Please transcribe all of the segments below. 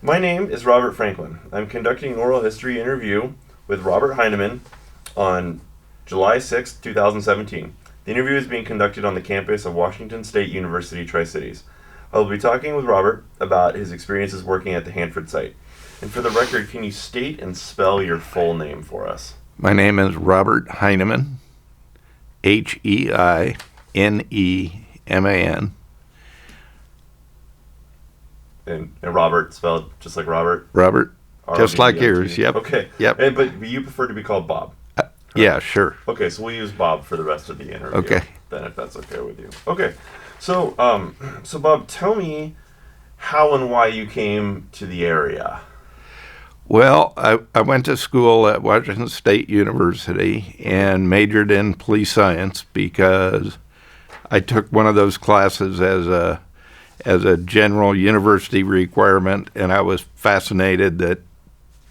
My name is Robert Franklin. I'm conducting an oral history interview with Robert Heineman on July 6, 2017. The interview is being conducted on the campus of Washington State University, Tri-Cities. I will be talking with Robert about his experiences working at the Hanford site. And for the record, can you state and spell your full name for us? My name is Robert Heineman, Heineman. And Robert spelled just like Robert? Robert, just like R-O-B-E-R-T. yours, yep. Okay. Yep. But you prefer to be called Bob? Yeah, sure. Okay, so we'll use Bob for the rest of the interview. Okay. Then, if that's okay with you. Okay. So Bob, tell me how and why you came to the area. Well, I went to school at Washington State University and majored in police science because I took one of those classes as a general university requirement, and I was fascinated that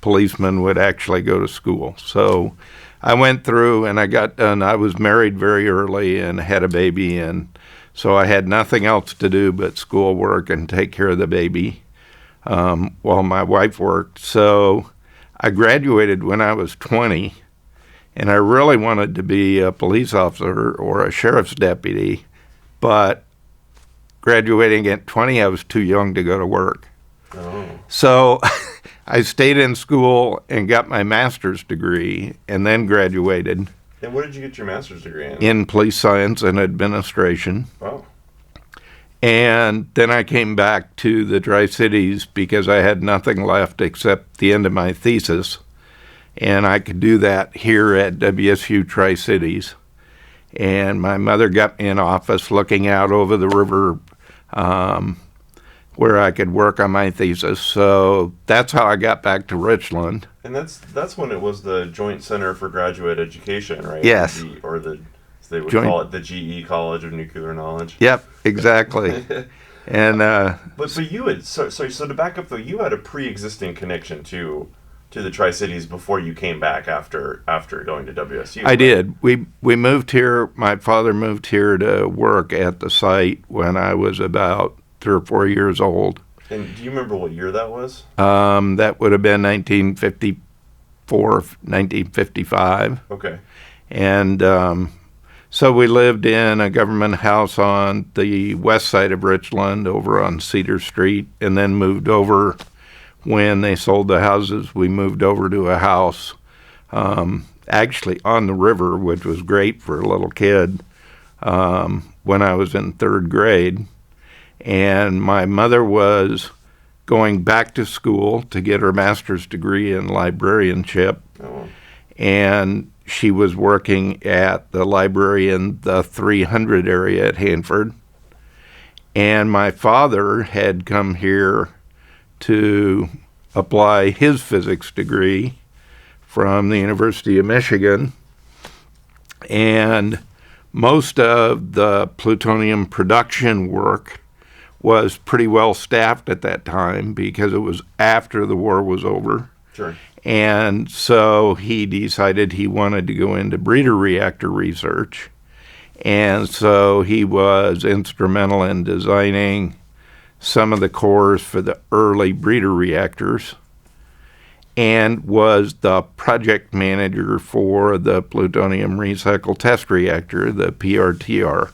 policemen would actually go to school. So I went through and I got done. I was married very early and had a baby, and so I had nothing else to do but schoolwork and take care of the baby while my wife worked. So I graduated when I was 20, and I really wanted to be a police officer or a sheriff's deputy, but graduating at 20, I was too young to go to work. Oh. So I stayed in school and got my master's degree and then graduated And what did you get your master's degree in? in police science and administration. Oh. And then I came back to the Tri-Cities because I had nothing left except the end of my thesis. And I could do that here at WSU Tri-Cities. And my mother got me an office looking out over the river where I could work on my thesis. So that's how I got back to Richland. And that's when it was the Joint Center for Graduate Education, right? Yes. They would Joint- call it the GE College of Nuclear Knowledge. Yep, exactly. And But you had so to back up though, you had a pre-existing connection to the Tri-Cities before you came back after going to WSU. I did. We moved here. My father moved here to work at the site when I was about 3 or 4 years old. And do you remember what year that was? That would have been 1954, 1955. Okay. And so we lived in a government house on the west side of Richland over on Cedar Street, and then moved over when they sold the houses. We moved over to a house actually on the river, which was great for a little kid when I was in 3rd grade. And my mother was going back to school to get her master's degree in librarianship. Oh. And she was working at the library in the 300 area at Hanford. And my father had come here to apply his physics degree from the University of Michigan. And most of the plutonium production work was pretty well staffed at that time because it was after the war was over. Sure. And so he decided he wanted to go into breeder reactor research. And so he was instrumental in designing some of the cores for the early breeder reactors and was the project manager for the plutonium recycle test reactor, the PRTR,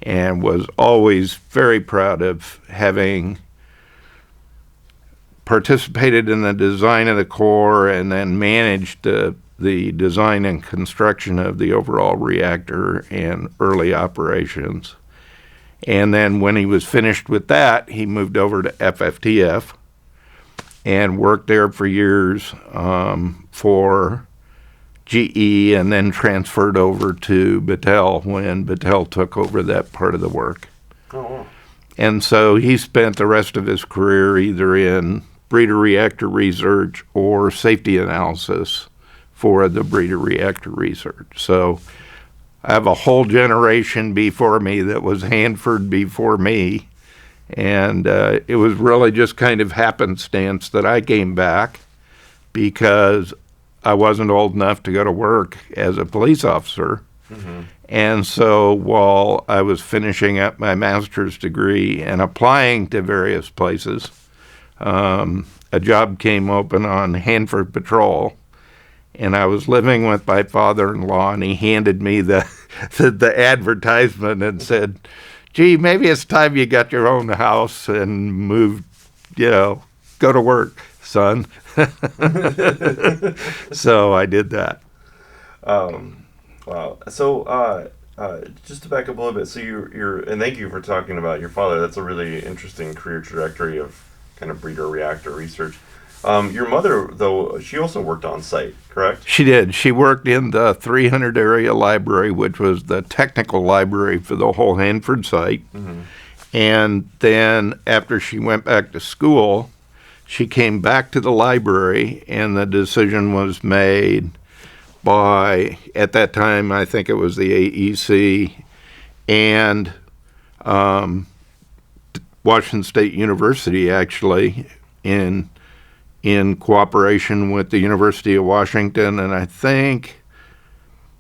and was always very proud of having participated in the design of the core and then managed the design and construction of the overall reactor and early operations. And then when he was finished with that, he moved over to FFTF and worked there for years for GE, and then transferred over to Battelle when Battelle took over that part of the work. Oh, wow. And so he spent the rest of his career either in breeder reactor research or safety analysis for the breeder reactor research. So I have a whole generation before me that was Hanford before me. And it was really just kind of happenstance that I came back because I wasn't old enough to go to work as a police officer. Mm-hmm. And so while I was finishing up my master's degree and applying to various places, a job came open on Hanford Patrol, and I was living with my father-in-law, and he handed me the advertisement and said, "Gee, maybe it's time you got your own house and moved, go to work, son." So I did that. Wow. So, just to back up a little bit, so you're, and thank you for talking about your father. That's a really interesting career trajectory of kind of breeder reactor research. Your mother, though, she also worked on site, correct? She did. She worked in the 300 area library, which was the technical library for the whole Hanford site. Mm-hmm. And then after she went back to school, she came back to the library, and the decision was made by, at that time, I think it was the AEC and Washington State University, actually, in cooperation with the University of Washington, and I think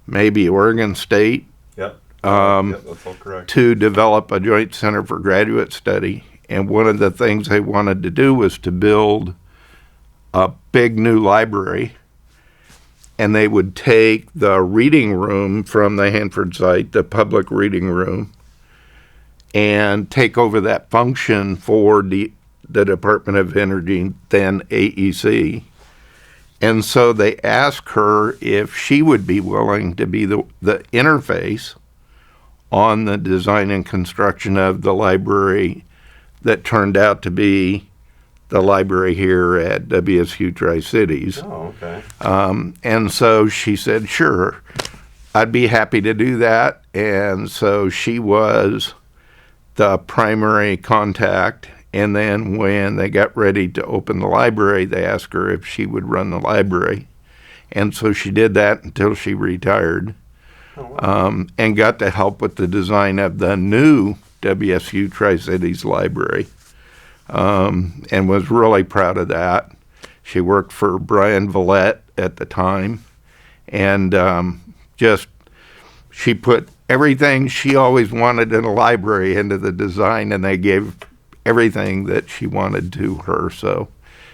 maybe Oregon State. Yep. Yep, that's all correct. To develop a joint center for graduate study. And one of the things they wanted to do was to build a big new library, and they would take the reading room from the Hanford site, the public reading room, and take over that function for the Department of Energy, then AEC. And so they asked her if she would be willing to be the interface on the design and construction of the library that turned out to be the library here at WSU Tri-Cities. Oh, okay. And so she said, sure, I'd be happy to do that. And so she was the primary contact. And then when they got ready to open the library, they asked her if she would run the library. And so she did that until she retired. Oh, wow. And got to help with the design of the new WSU Tri-Cities library. And was really proud of that. She worked for Brian Villette at the time, and she put everything she always wanted in a library into the design, and they gave everything that she wanted to her. So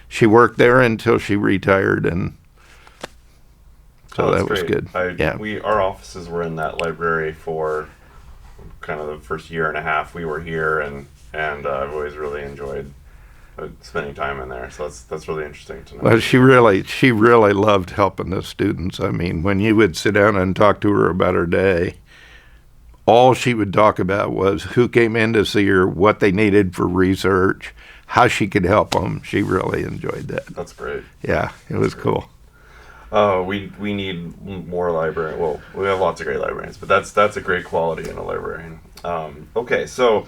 she worked there until she retired, and so that was good. Our offices were in that library for kind of the first year and a half we were here, and I've always really enjoyed spending time in there. So that's really interesting to know. Well, she really loved helping the students. I mean, when you would sit down and talk to her about her day, all she would talk about was who came in to see her, what they needed for research, how she could help them. She really enjoyed that. That's great. Yeah, it was cool. We need more library. Well, we have lots of great librarians, but that's a great quality in a librarian. Okay, so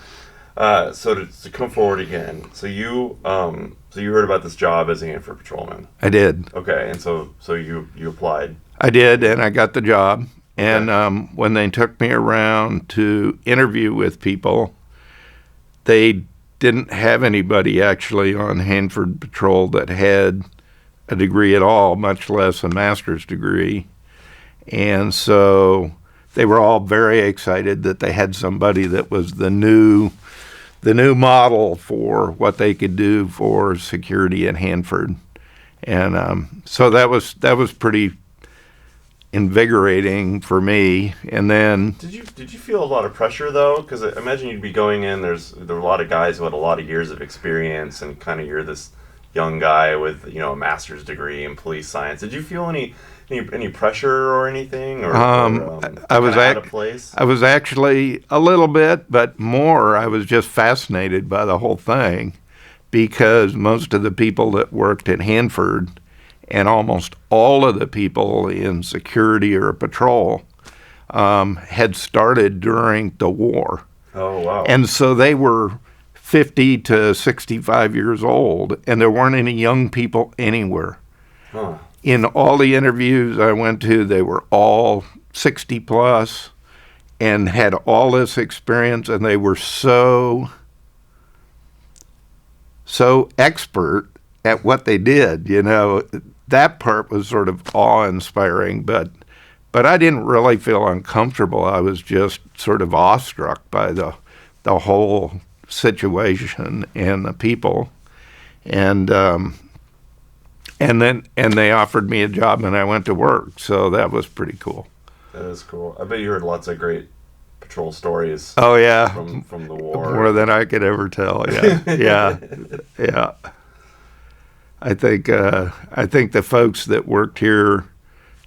to come forward again, so you heard about this job as a Hanford patrolman. I did. Okay, and so you applied. I did, and I got the job. And when they took me around to interview with people, they didn't have anybody actually on Hanford Patrol that had a degree at all, much less a master's degree. And so they were all very excited that they had somebody that was the new model for what they could do for security in Hanford. And so that was pretty invigorating for me. And then did you feel a lot of pressure though? Because I imagine you'd be going in. There were a lot of guys who had a lot of years of experience, and kind of you're this young guy with a master's degree in police science. Did you feel any pressure or anything? I was out of place? I was actually a little bit, but more. I was just fascinated by the whole thing, because most of the people that worked at Hanford, and almost all of the people in security or patrol, had started during the war. Oh, wow. And so they were 50 to 65 years old, and there weren't any young people anywhere. Huh. In all the interviews I went to, they were all 60 plus and had all this experience, and they were so expert at what they did. That part was sort of awe-inspiring, but I didn't really feel uncomfortable. I was just sort of awestruck by the whole situation and the people. and they offered me a job, and I went to work. So that was pretty cool. That is cool. I bet you heard lots of great patrol stories. Oh yeah, from the war. More than I could ever tell. Yeah, yeah, yeah. I think the folks that worked here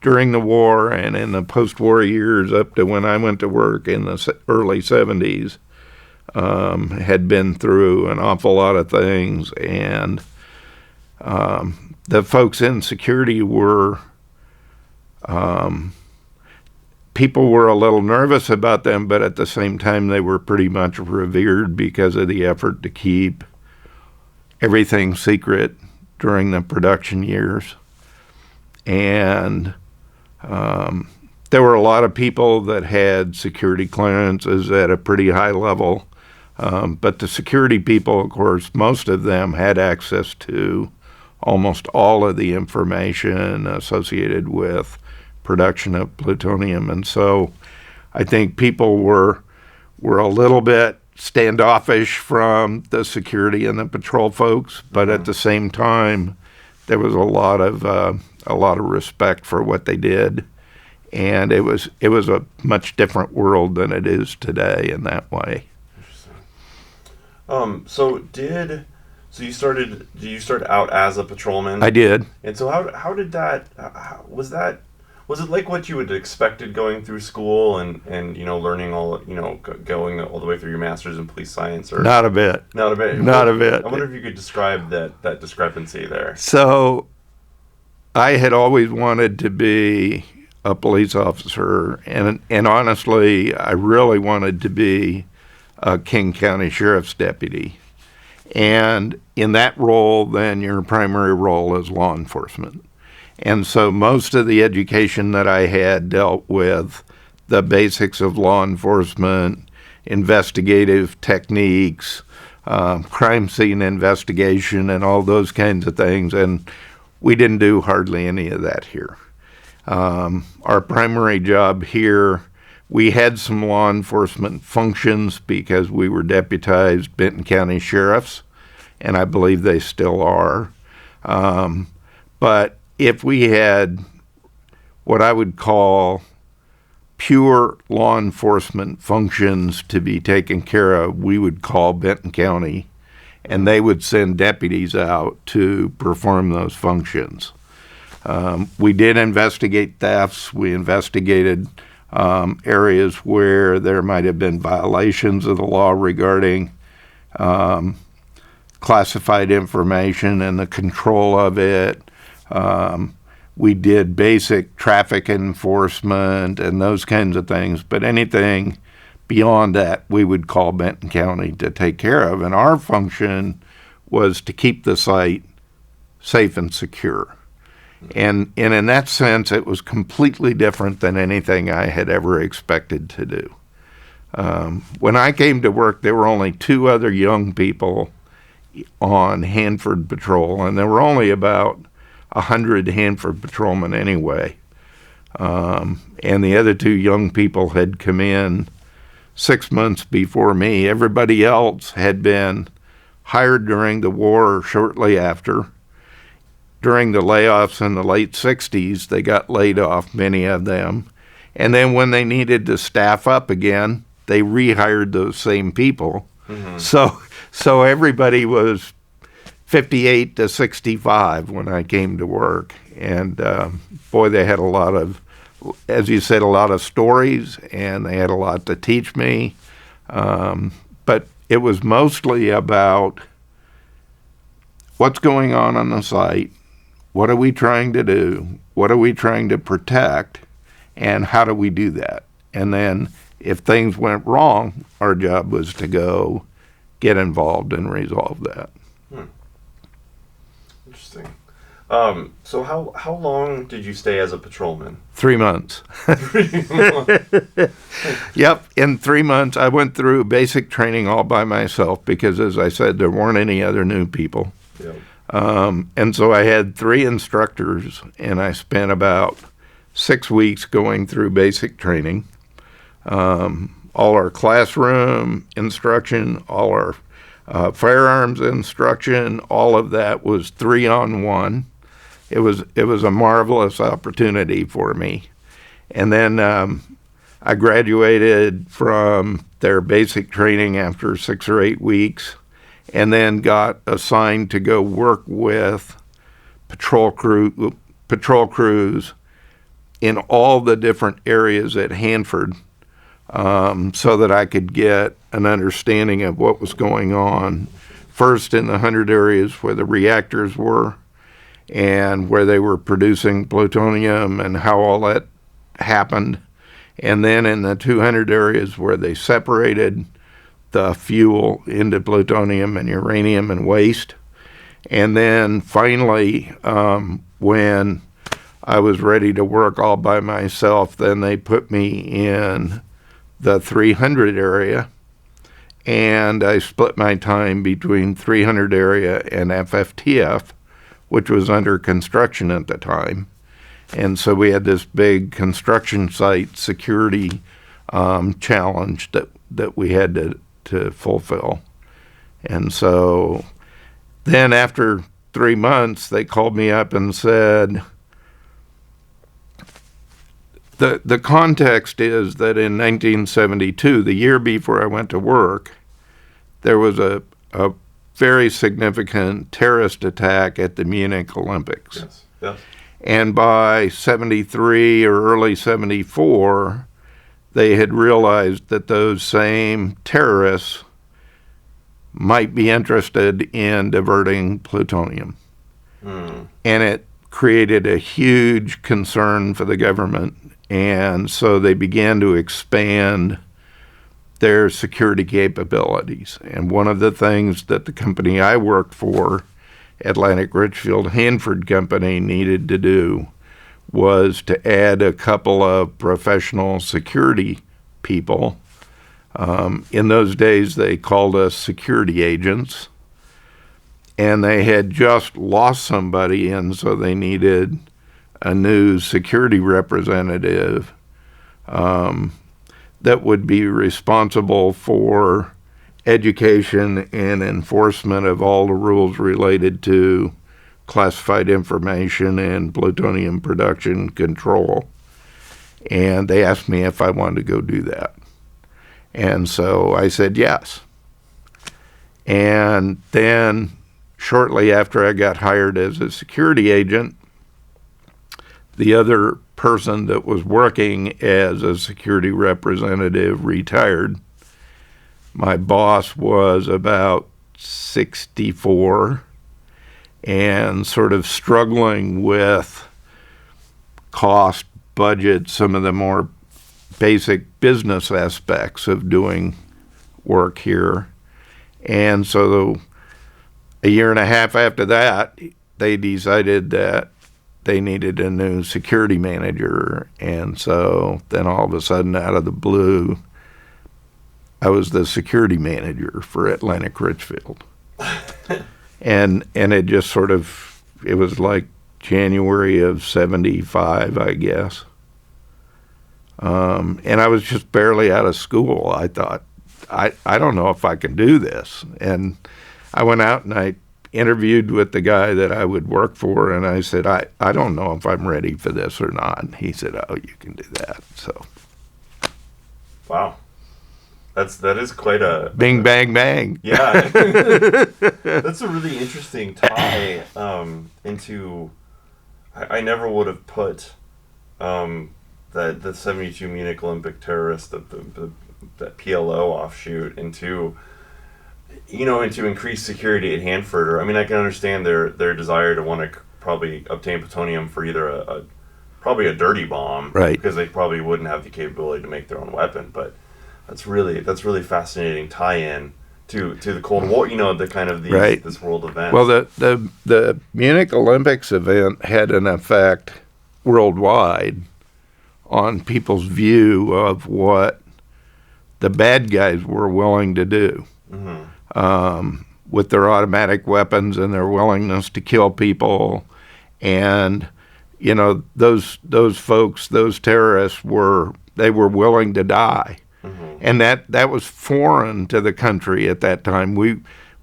during the war and in the post-war years up to when I went to work in the early 70s had been through an awful lot of things, and the folks in security were people were a little nervous about them, but at the same time they were pretty much revered because of the effort to keep everything secret during the production years. And there were a lot of people that had security clearances at a pretty high level. But the security people, of course, most of them had access to almost all of the information associated with production of plutonium. And so I think people were a little bit standoffish from the security and the patrol folks, but at the same time, there was a lot of respect for what they did, and it was a much different world than it is today in that way. So you start out as a patrolman? I did. And so how did that was it like what you would expected going through school and learning all going all the way through your master's in police science? Or not a bit. Not a bit. Not a bit. I wonder if you could describe that discrepancy there. So I had always wanted to be a police officer, and honestly, I really wanted to be a King County Sheriff's deputy. And in that role, then your primary role is law enforcement. And so most of the education that I had dealt with the basics of law enforcement, investigative techniques, crime scene investigation, and all those kinds of things. And we didn't do hardly any of that here. Our primary job here, we had some law enforcement functions because we were deputized Benton County sheriffs, and I believe they still are. But if we had what I would call pure law enforcement functions to be taken care of, we would call Benton County, and they would send deputies out to perform those functions. We did investigate thefts. We investigated areas where there might have been violations of the law regarding classified information and the control of it. We did basic traffic enforcement and those kinds of things, but anything beyond that we would call Benton County to take care of. And our function was to keep the site safe and secure. And in that sense, it was completely different than anything I had ever expected to do. When I came to work, there were only 2 other young people on Hanford Patrol, and there were only about 100 Hanford patrolmen anyway. And the other 2 young people had come in 6 months before me. Everybody else had been hired during the war or shortly after. During the layoffs in the late 60s, they got laid off, many of them. And then when they needed to staff up again, they rehired those same people. Mm-hmm. So everybody was 58 to 65 when I came to work. And boy, they had a lot of, as you said, a lot of stories, and they had a lot to teach me. But it was mostly about what's going on the site, what are we trying to do, what are we trying to protect, and how do we do that? And then if things went wrong, our job was to go get involved and resolve that. Interesting. So how long did you stay as a patrolman? 3 months. 3 months. Yep. In 3 months, I went through basic training all by myself because, as I said, there weren't any other new people. Yep. And so I had 3 instructors, and I spent about 6 weeks going through basic training. All our classroom instruction, Firearms instruction, all of that was 3-on-1. It was a marvelous opportunity for me. And then I graduated from their basic training after 6 or 8 weeks, and then got assigned to go work with patrol crews in all the different areas at Hanford, so that I could get an understanding of what was going on. First in the 100 areas where the reactors were and where they were producing plutonium and how all that happened. And then in the 200 areas where they separated the fuel into plutonium and uranium and waste. And then finally, when I was ready to work all by myself, then they put me in the 300 area, and I split my time between 300 area and FFTF, which was under construction at the time. And so we had this big construction site security challenge that we had to fulfill. And so then after 3 months, they called me up and said, the context is that in 1972, the year before I went to work, there was a very significant terrorist attack at the Munich Olympics. Yes. Yes. And by 73 or early 74, they had realized that those same terrorists might be interested in diverting plutonium. And it created a huge concern for the government. And so they began to expand their security capabilities. And one of the things that the company I worked for, Atlantic Richfield Hanford Company, needed to do was to add a couple of professional security people. In those days, they called us security agents, and they had just lost somebody, and so they needed a new security representative that would be responsible for education and enforcement of all the rules related to classified information and plutonium production control. And they asked me if I wanted to go do that. And so I said yes. And then shortly after I got hired as a security agent, the other person that was working as a security representative retired. My boss was about 64 and sort of struggling with cost, budget, some of the more basic business aspects of doing work here. And so a year and a half after that, they decided that they needed a new security manager. And so then all of a sudden, out of the blue, I was the security manager for Atlantic Richfield. and it just sort of, it was like January of 75, I guess. And I was just barely out of school. I thought, I don't know if I can do this. And I went out and I interviewed with the guy that I would work for, and I said, I don't know if I'm ready for this or not. And he said, oh, you can do that. So. Wow. That is quite a... Bing, bang, bang. Yeah. That's a really interesting tie into... I never would have put the 72 Munich Olympic terrorist, that PLO offshoot into increased security at Hanford. Or, I mean, I can understand their desire to want to probably obtain plutonium for either probably a dirty bomb, right? Because they probably wouldn't have the capability to make their own weapon. But that's really fascinating tie-in to the Cold War. The kind of this world event. Well, the Munich Olympics event had an effect worldwide on people's view of what the bad guys were willing to do. With their automatic weapons and their willingness to kill people. And, those folks, those terrorists were willing to die. And that was foreign to the country at that time.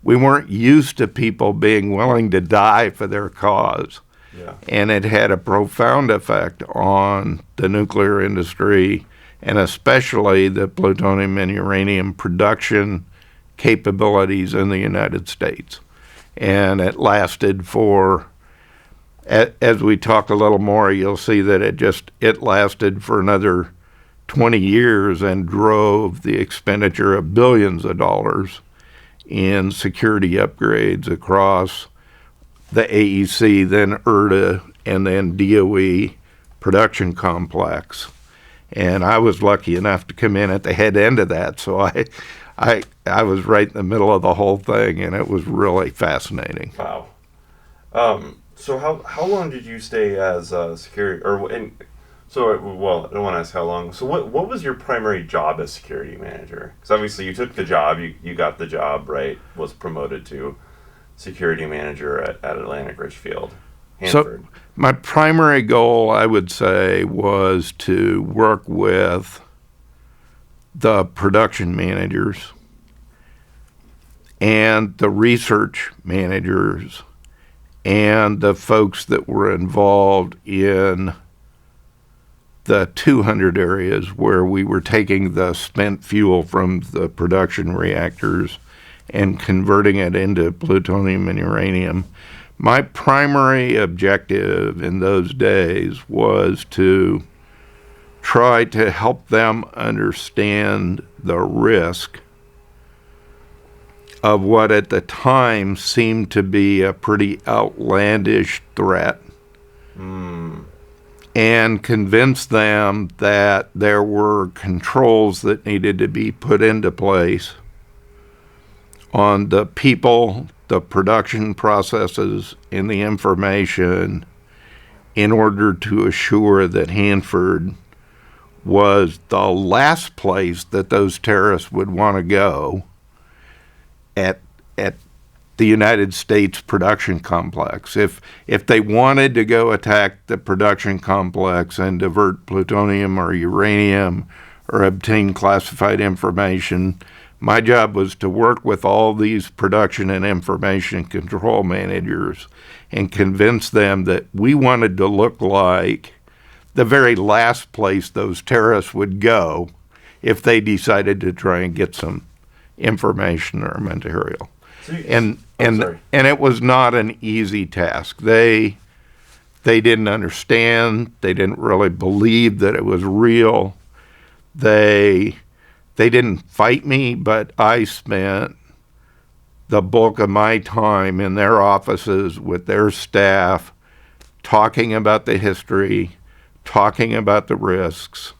we weren't used to people being willing to die for their cause. Yeah. And it had a profound effect on the nuclear industry and especially the plutonium and uranium production capabilities in the United States. And it lasted for, as we talk a little more, you'll see that it lasted for another 20 years and drove the expenditure of billions of dollars in security upgrades across the AEC, then ERDA, and then DOE production complex. And I was lucky enough to come in at the head end of that, so I was right in the middle of the whole thing, and it was really fascinating. Wow. So how long did you stay as security, well, I don't want to ask how long. So what was your primary job as security manager? Because obviously you took the job, you got the job, right? Was promoted to security manager at Atlantic Richfield, Hanford. So my primary goal, I would say, was to work with the production managers and the research managers and the folks that were involved in the 200 areas where we were taking the spent fuel from the production reactors and converting it into plutonium and uranium. My primary objective in those days was to try to help them understand the risk of what at the time seemed to be a pretty outlandish threat, and convince them that there were controls that needed to be put into place on the people, the production processes, and the information in order to assure that Hanford was the last place that those terrorists would want to go at the United States production complex. If they wanted to go attack the production complex and divert plutonium or uranium or obtain classified information, my job was to work with all these production and information control managers and convince them that we wanted to look like the very last place those terrorists would go if they decided to try and get some information or material. And it was not an easy task. They didn't understand. They didn't really believe that it was real. They didn't fight me, but I spent the bulk of my time in their offices with their staff talking about the history, talking about the risks,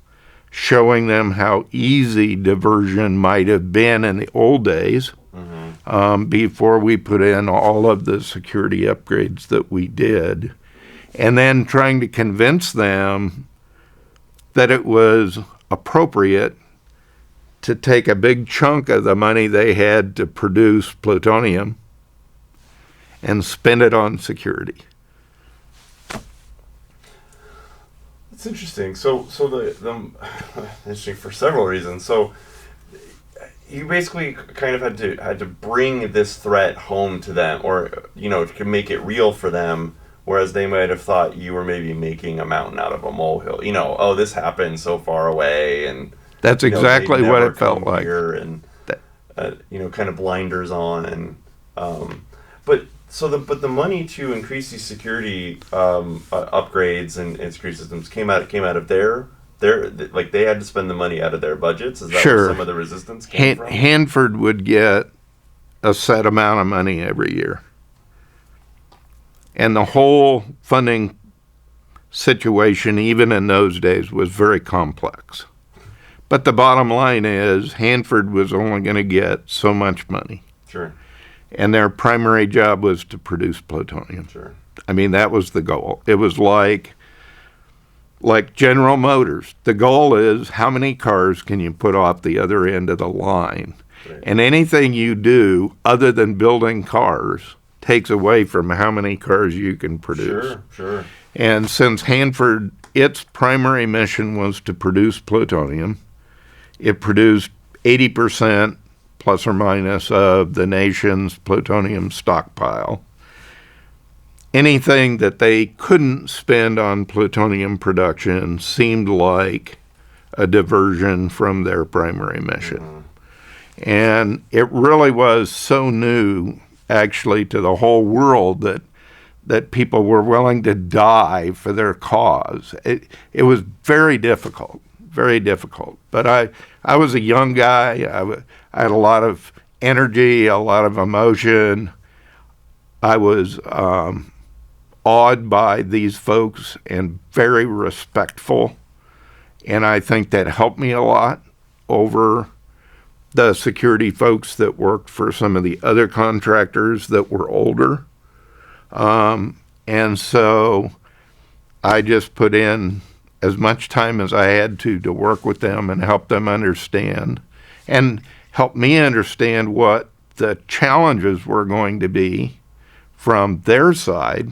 showing them how easy diversion might have been in the old days, before we put in all of the security upgrades that we did, and then trying to convince them that it was appropriate to take a big chunk of the money they had to produce plutonium and spend it on security. It's interesting. So the interesting for several reasons. So you basically kind of had to bring this threat home to them, or to make it real for them, whereas they might have thought you were maybe making a mountain out of a molehill. Oh, this happened so far away, and that's exactly what it felt like. And kind of blinders on, and but the money to increase these security upgrades and security systems came out of their they had to spend the money out of their budgets. Is that where some of the resistance came from? Hanford would get a set amount of money every year, and the whole funding situation, even in those days, was very complex. But the bottom line is Hanford was only going to get so much money. Sure. And their primary job was to produce plutonium. Sure. I mean, that was the goal. It was like General Motors. The goal is how many cars can you put off the other end of the line? Right. And anything you do other than building cars takes away from how many cars you can produce. Sure. And since Hanford, its primary mission was to produce plutonium, it produced 80% plus or minus, of the nation's plutonium stockpile. Anything that they couldn't spend on plutonium production seemed like a diversion from their primary mission. Mm-hmm. And it really was so new, actually, to the whole world that people were willing to die for their cause. It was very difficult, very difficult. But I was a young guy. I had a lot of energy, a lot of emotion. I was awed by these folks and very respectful. And I think that helped me a lot over the security folks that worked for some of the other contractors that were older. And so I just put in as much time as I had to work with them and help them understand and help me understand what the challenges were going to be from their side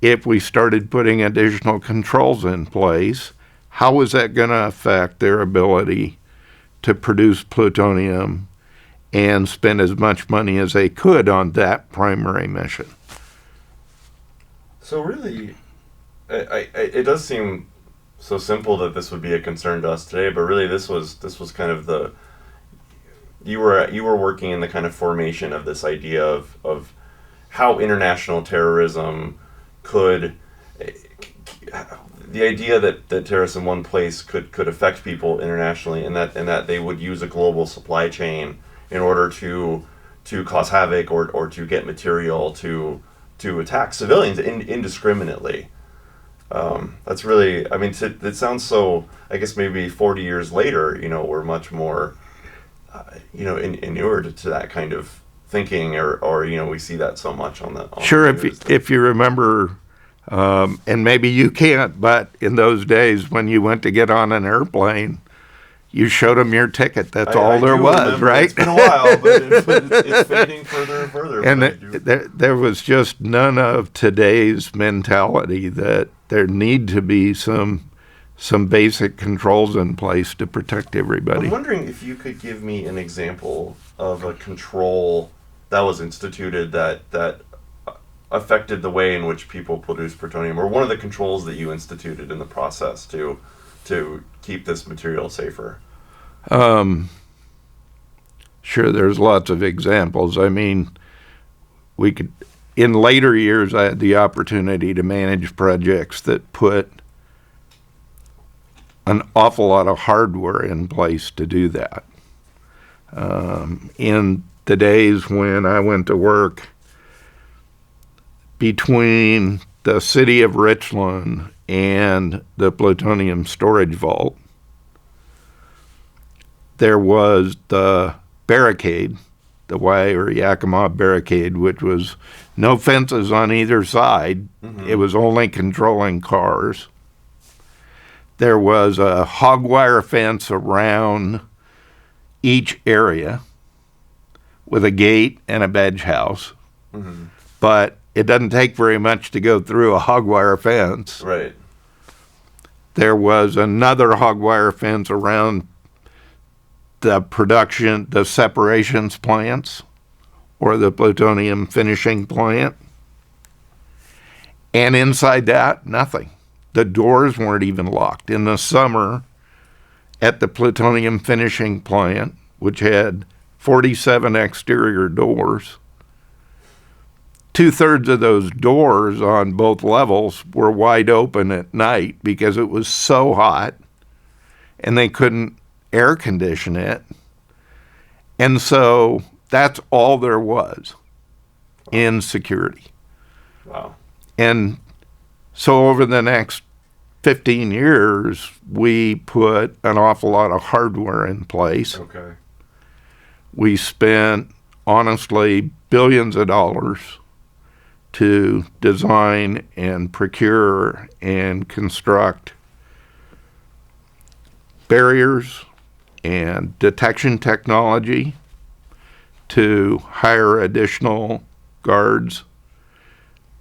if we started putting additional controls in place. How was that going to affect their ability to produce plutonium and spend as much money as they could on that primary mission? So really, it does seem so simple that this would be a concern to us today, but really this was kind of you were working in the kind of formation of this idea of how international terrorism could, the idea that terrorists in one place could affect people internationally, and that they would use a global supply chain in order to cause havoc or to get material to attack civilians indiscriminately. That's really, I mean, it sounds so, I guess maybe 40 years later, we're much more, inured to that kind of thinking, or we see that so much on the Sure, the news. if you remember, and maybe you can't, but in those days when you went to get on an airplane, you showed them your ticket. That's all there was, remember. right? It's been a while, but it's fading further and further. And there was just none of today's mentality that there need to be some basic controls in place to protect everybody. I'm wondering if you could give me an example of a control that was instituted that affected the way in which people produce plutonium, or one of the controls that you instituted in the process to keep this material safer. Sure, there's lots of examples. I mean, we could, in later years, I had the opportunity to manage projects that put an awful lot of hardware in place to do that. In the days when I went to work, between the city of Richland and the plutonium storage vault, there was the barricade, the wire Yakima barricade, which was no fences on either side. Mm-hmm. It was only controlling cars. There was a hog wire fence around each area with a gate and a badge house. Mm-hmm. But it doesn't take very much to go through a hog wire fence. Right. There was another hog wire fence around the separations plants or the plutonium finishing plant. And inside that, nothing. The doors weren't even locked. In the summer, at the plutonium finishing plant, which had 47 exterior doors, 2/3 of those doors on both levels were wide open at night because it was so hot and they couldn't air condition it. And so that's all there was in security. Wow. And so over the next 15 years, we put an awful lot of hardware in place. Okay. We spent, honestly, billions of dollars to design and procure and construct barriers and detection technology, to hire additional guards,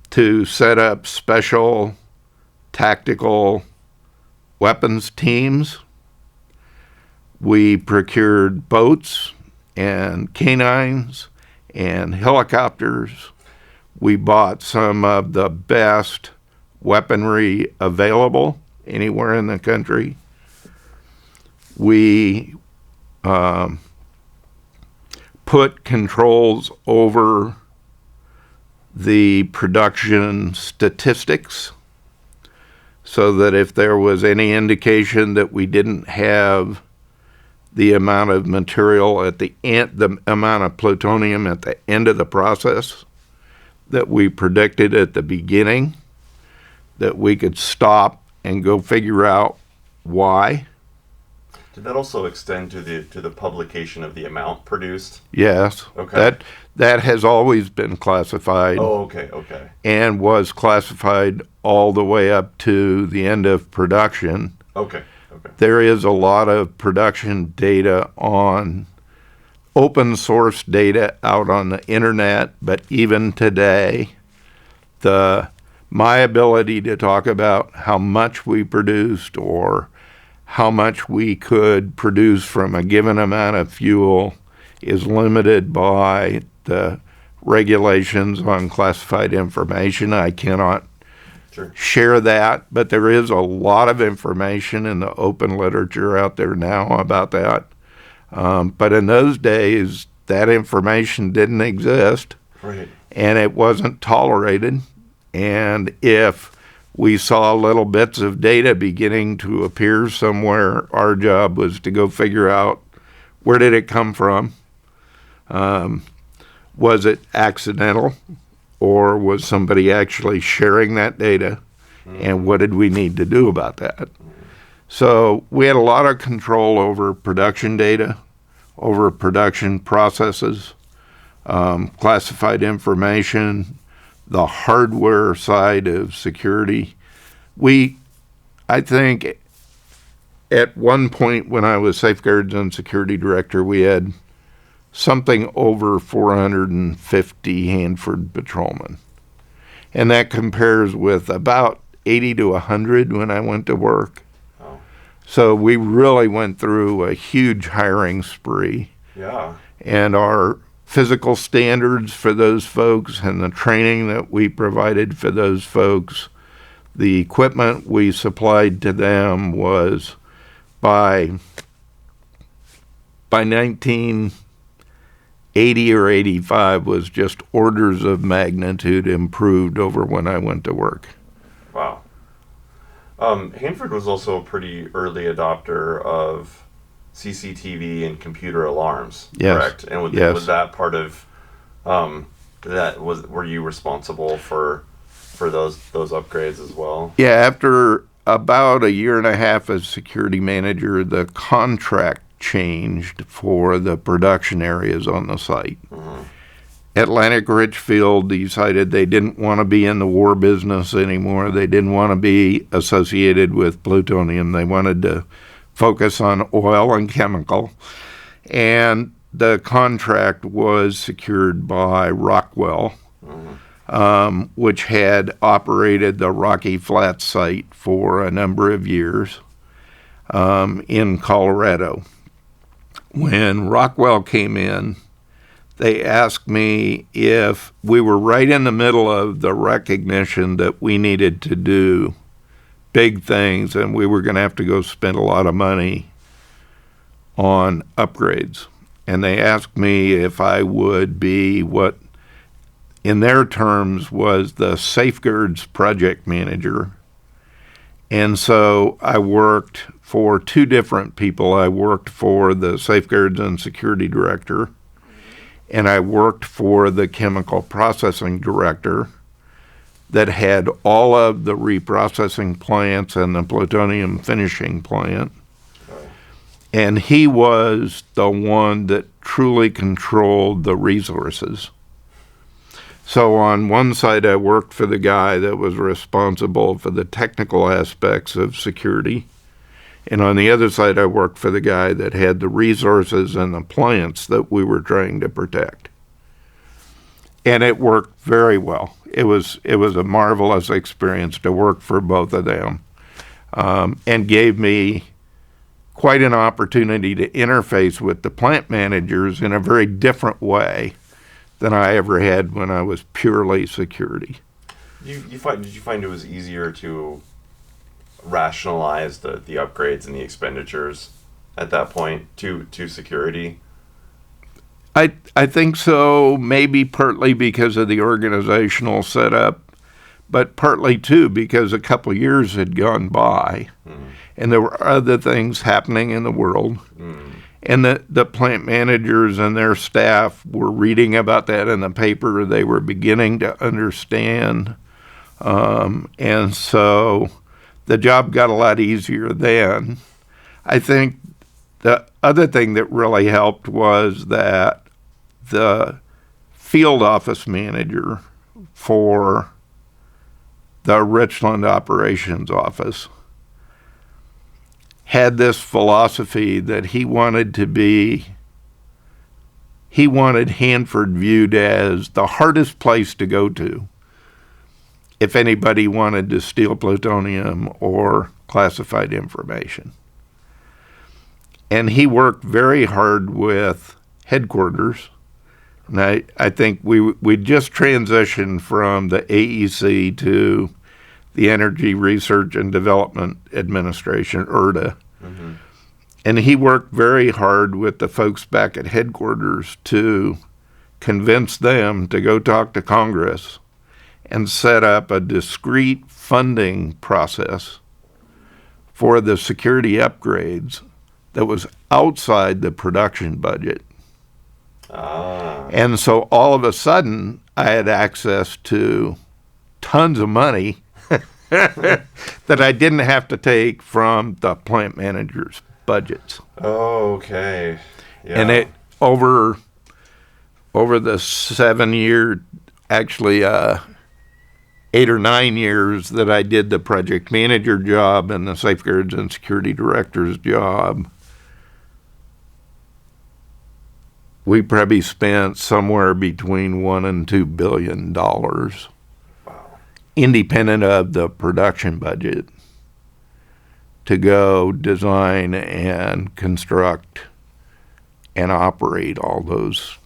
to set up special tactical weapons teams. We procured boats and canines and helicopters. We bought some of the best weaponry available anywhere in the country. We put controls over the production statistics so that if there was any indication that we didn't have the amount of material at the end, the amount of plutonium at the end of the process that we predicted at the beginning, that we could stop and go figure out why. Did that also extend to the publication of the amount produced? Yes. Okay. That has always been classified. Oh, okay. And was classified all the way up to the end of production. Okay. There is a lot of production data on open source data out on the internet, but even today, my ability to talk about how much we produced or how much we could produce from a given amount of fuel is limited by the regulations on classified information. I cannot share that, but there is a lot of information in the open literature out there now about that. But in those days, that information didn't exist, right, and it wasn't tolerated. And if we saw little bits of data beginning to appear somewhere, our job was to go figure out, where did it come from? Was it accidental, or was somebody actually sharing that data? And what did we need to do about that? So we had a lot of control over production data, over production processes, classified information, the hardware side of security. I think at one point when I was Safeguards and Security Director, we had something over 450 Hanford patrolmen. And that compares with about 80 to 100 when I went to work. Oh. So we really went through a huge hiring spree. Yeah. And our physical standards for those folks and the training that we provided for those folks, the equipment we supplied to them was by 1980 or 85 was just orders of magnitude improved over when I went to work. Wow. Hanford was also a pretty early adopter of CCTV and computer alarms, yes. Correct? And was that part of were you responsible for those upgrades as well? Yeah, after about a year and a half as security manager, the contract changed for the production areas on the site. Mm-hmm. Atlantic Richfield decided they didn't want to be in the war business anymore. They didn't want to be associated with plutonium. They wanted to focus on oil and chemical. And the contract was secured by Rockwell, which had operated the Rocky Flats site for a number of years in Colorado. When Rockwell came in, they asked me if we were right in the middle of the recognition that we needed to do big things and we were going to have to go spend a lot of money on upgrades. And they asked me if I would be what, in their terms, was the Safeguards project manager. And so I worked for two different people. I worked for the Safeguards and Security Director, and I worked for the Chemical Processing Director that had all of the reprocessing plants and the plutonium finishing plant. And he was the one that truly controlled the resources. So on one side, I worked for the guy that was responsible for the technical aspects of security. And on the other side, I worked for the guy that had the resources and the plants that we were trying to protect. And it worked very well. It was a marvelous experience to work for both of them, and gave me quite an opportunity to interface with the plant managers in a very different way than I ever had when I was purely security. Did you find it was easier to rationalize the upgrades and the expenditures at that point to security? I think so, maybe partly because of the organizational setup, but partly too because a couple of years had gone by and there were other things happening in the world. And the plant managers and their staff were reading about that in the paper. They were beginning to understand. And so the job got a lot easier then. I think the other thing that really helped was that the field office manager for the Richland operations office had this philosophy that he wanted Hanford viewed as the hardest place to go to if anybody wanted to steal plutonium or classified information. And he worked very hard with headquarters. And I think we just transitioned from the AEC to the Energy Research and Development Administration, ERDA. And he worked very hard with the folks back at headquarters to convince them to go talk to Congress and set up a discrete funding process for the security upgrades that was outside the production budget. And so all of a sudden, I had access to tons of money that I didn't have to take from the plant managers' budgets. Oh, okay. Yeah. And it over the 7 year, actually 8 or 9 years that I did the project manager job and the safeguards and security director's job, we probably spent somewhere between $1 and $2 billion, independent of the production budget, to go design and construct and operate all those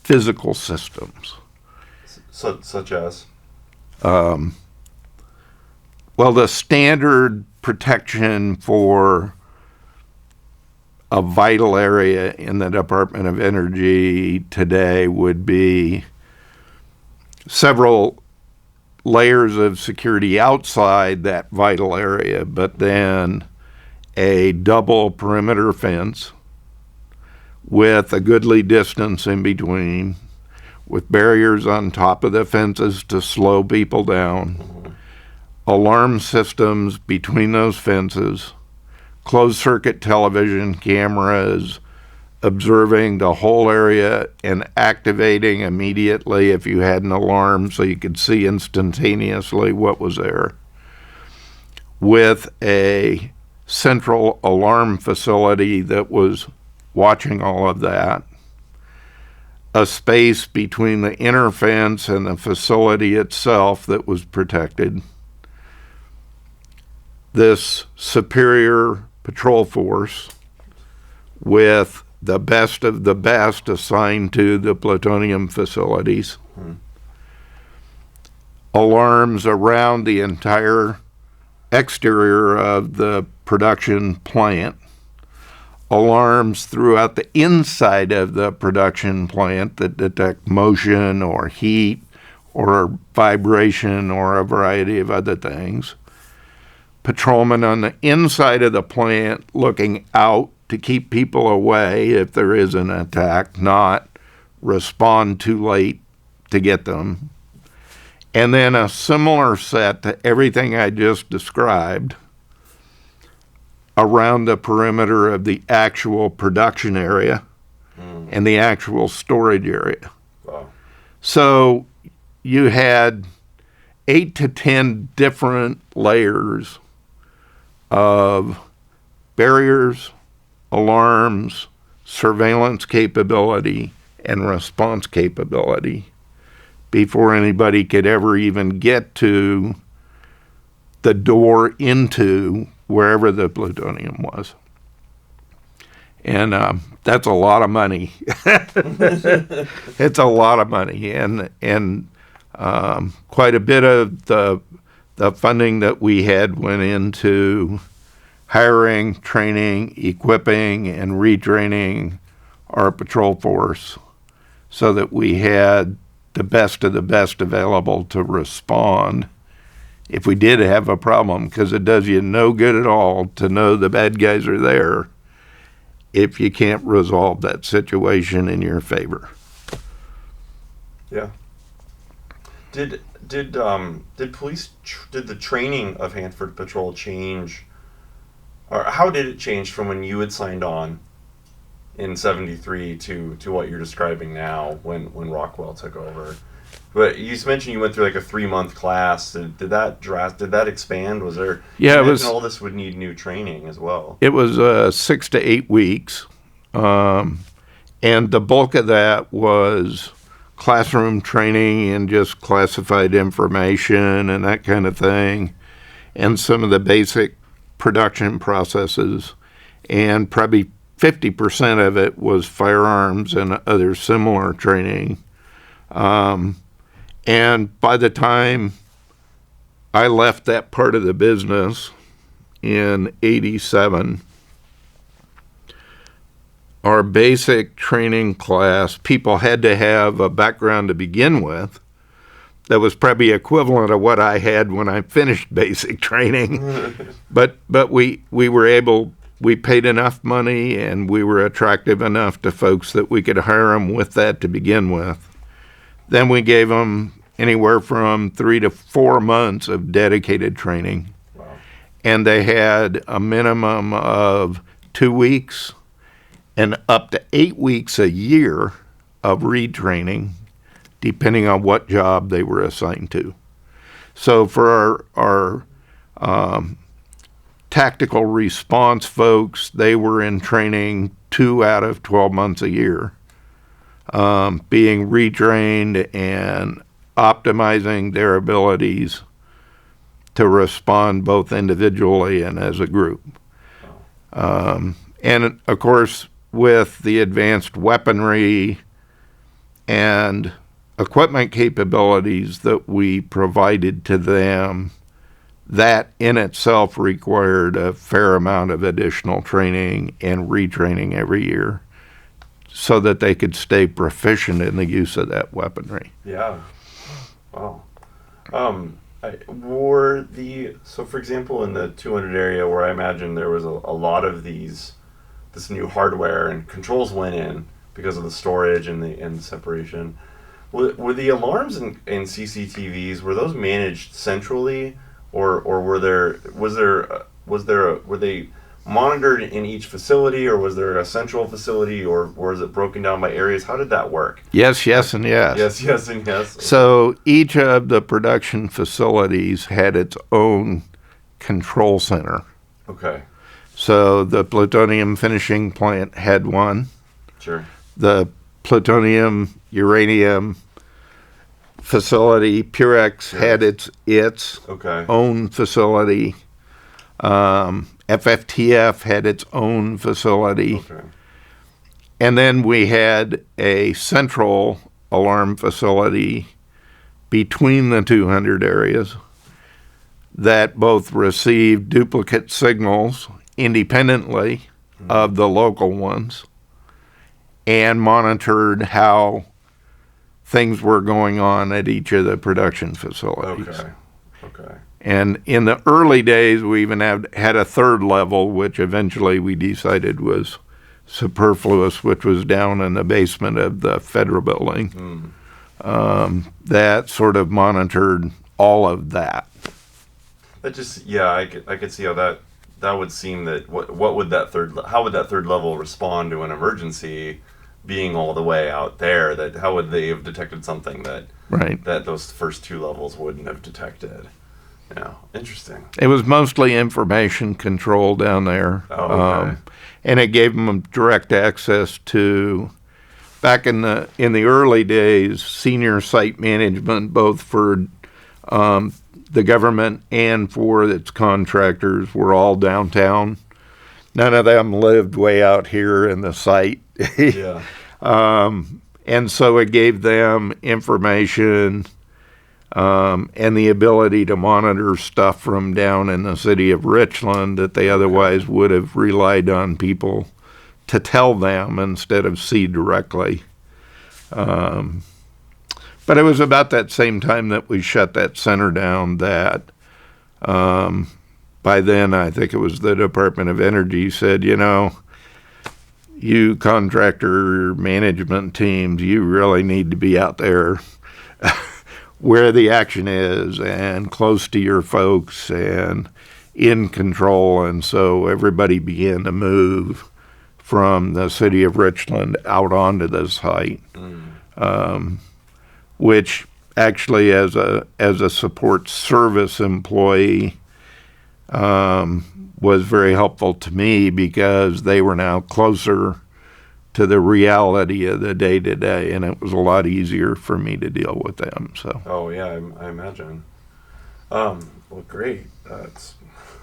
physical systems. Such as? Well, the standard protection for a vital area in the Department of Energy today would be several layers of security outside that vital area, but then a double perimeter fence with a goodly distance in between, with barriers on top of the fences to slow people down, alarm systems between those fences, closed-circuit television cameras observing the whole area and activating immediately if you had an alarm so you could see instantaneously what was there, with a central alarm facility that was watching all of that, a space between the inner fence and the facility itself that was protected, this superior patrol force with the best of the best assigned to the plutonium facilities, alarms around the entire exterior of the production plant, alarms throughout the inside of the production plant that detect motion or heat or vibration or a variety of other things, patrolmen on the inside of the plant looking out to keep people away if there is an attack, not respond too late to get them. And then a similar set to everything I just described around the perimeter of the actual production area and the actual storage area. Wow. So you had 8 to 10 different layers of barriers, alarms, surveillance capability, and response capability before anybody could ever even get to the door into wherever the plutonium was. And that's a lot of money. It's a lot of money, and quite a bit of the funding that we had went into hiring, training, equipping, and retraining our patrol force so that we had the best of the best available to respond if we did have a problem, because it does you no good at all to know the bad guys are there if you can't resolve that situation in your favor. Yeah. Did police did the training of Hanford Patrol change, or how did it change from when you had signed on in '73 to what you're describing now when Rockwell took over? But you mentioned you went through like a 3-month class. Did that expand? Was there? Yeah, it was. All this would need new training as well. It was 6 to 8 weeks, and the bulk of that was classroom training and just classified information and that kind of thing, and some of the basic production processes, and probably 50% of it was firearms and other similar training. And by the time I left that part of the business in '87, our basic training class, people had to have a background to begin with that was probably equivalent of what I had when I finished basic training. But we paid enough money and we were attractive enough to folks that we could hire them with that to begin with. Then we gave them anywhere from 3 to 4 months of dedicated training. Wow. And they had a minimum of 2 weeks and up to 8 weeks a year of retraining, depending on what job they were assigned to. So for our tactical response folks, they were in training 2 out of 12 months a year, being retrained and optimizing their abilities to respond both individually and as a group. And of course, with the advanced weaponry and equipment capabilities that we provided to them, that in itself required a fair amount of additional training and retraining every year so that they could stay proficient in the use of that weaponry. Yeah. Wow. So for example, in the 200 area where I imagine there was a lot of this new hardware and controls went in because of the storage and the separation, were the alarms and CCTVs, were those managed centrally, or were they monitored in each facility, or was there a central facility, or was it broken down by areas? How did that work? Yes, yes, and yes. Yes, and yes. So each of the production facilities had its own control center. Okay. So the plutonium finishing plant had one. Sure. The plutonium uranium facility, Purex, had its okay. own facility. FFTF had its own facility. Okay. And then we had a central alarm facility between the 200 areas that both received duplicate signals independently of the local ones and monitored how things were going on at each of the production facilities. Okay. And in the early days, we even had a third level, which eventually we decided was superfluous, which was down in the basement of the federal building. That sort of monitored all of that. That just, I could see how that would seem that how would that third level respond to an emergency being all the way out there? That how would they have detected something that those first 2 levels wouldn't have detected? Yeah, interesting. It was mostly information control down there. Oh, okay. And it gave them direct access to, back in the early days, senior site management, both for the government and for its contractors, were all downtown. none of them lived way out here in the site. Yeah. And so it gave them information and the ability to monitor stuff from down in the city of Richland that they otherwise would have relied on people to tell them instead of see directly. But it was about that same time that we shut that center down that by then I think it was the Department of Energy said, you contractor management teams, you really need to be out there where the action is and close to your folks and in control. And so everybody began to move from the city of Richland out onto the site, which actually as a support service employee was very helpful to me because they were now closer to the reality of the day-to-day, and it was a lot easier for me to deal with them. So. Oh yeah, I imagine. Well, great. It's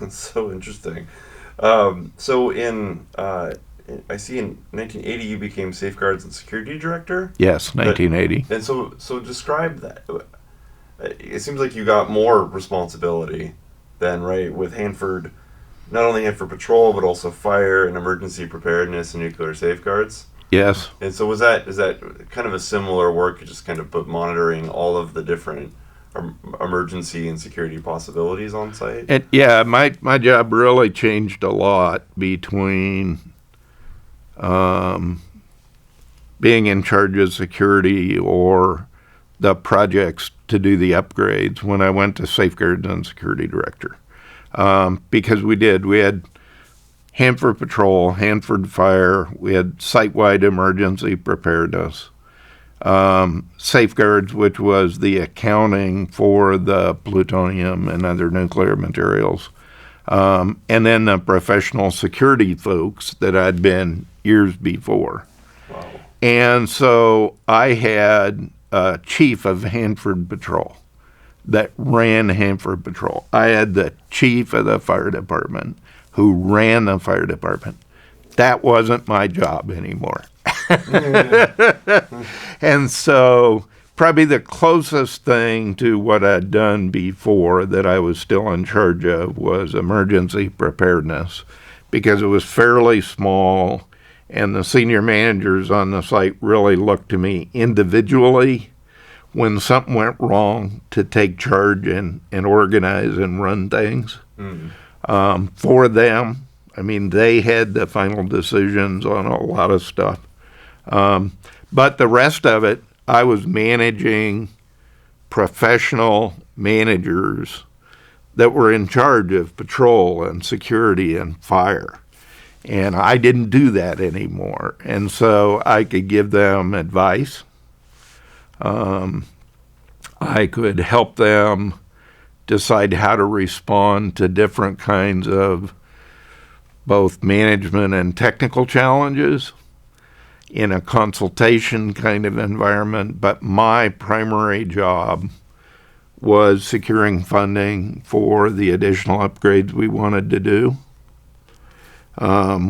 so interesting. So I see in 1980 you became Safeguards and Security Director. Yes, 1980. And so describe that. It seems like you got more responsibility then, right, with Hanford. Not only Hanford Patrol, but also fire and emergency preparedness and nuclear safeguards. Yes. And so is that kind of a similar work, just kind of monitoring all of the different emergency and security possibilities on site? My job really changed a lot between being in charge of security or the projects to do the upgrades when I went to Safeguards and Security Director. Because we had Hanford Patrol, Hanford Fire, we had site-wide emergency preparedness, Safeguards, which was the accounting for the plutonium and other nuclear materials, and then the professional security folks that I'd been years before. Wow. And so I had a chief of Hanford Patrol that ran Hanford Patrol. I had the chief of the fire department who ran the fire department. That wasn't my job anymore. And so probably the closest thing to what I'd done before that I was still in charge of was emergency preparedness, because it was fairly small and the senior managers on the site really looked to me individually when something went wrong to take charge and organize and run things for them. I mean, they had the final decisions on a lot of stuff. But the rest of it, I was managing professional managers that were in charge of patrol and security and fire. And I didn't do that anymore. And so I could give them advice. I could help them decide how to respond to different kinds of both management and technical challenges in a consultation kind of environment. But my primary job was securing funding for the additional upgrades we wanted to do,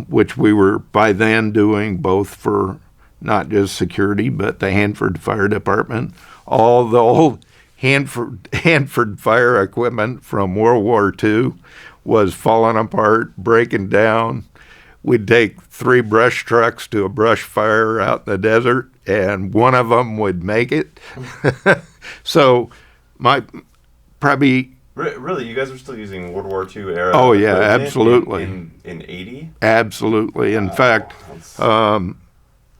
which we were by then doing both for not just security, but the Hanford Fire Department. All the old Hanford fire equipment from World War II was falling apart, breaking down. We'd take 3 brush trucks to a brush fire out in the desert, and one of them would make it. So Really, you guys are still using World War II era? Oh, yeah, absolutely. In 80? Absolutely. In fact,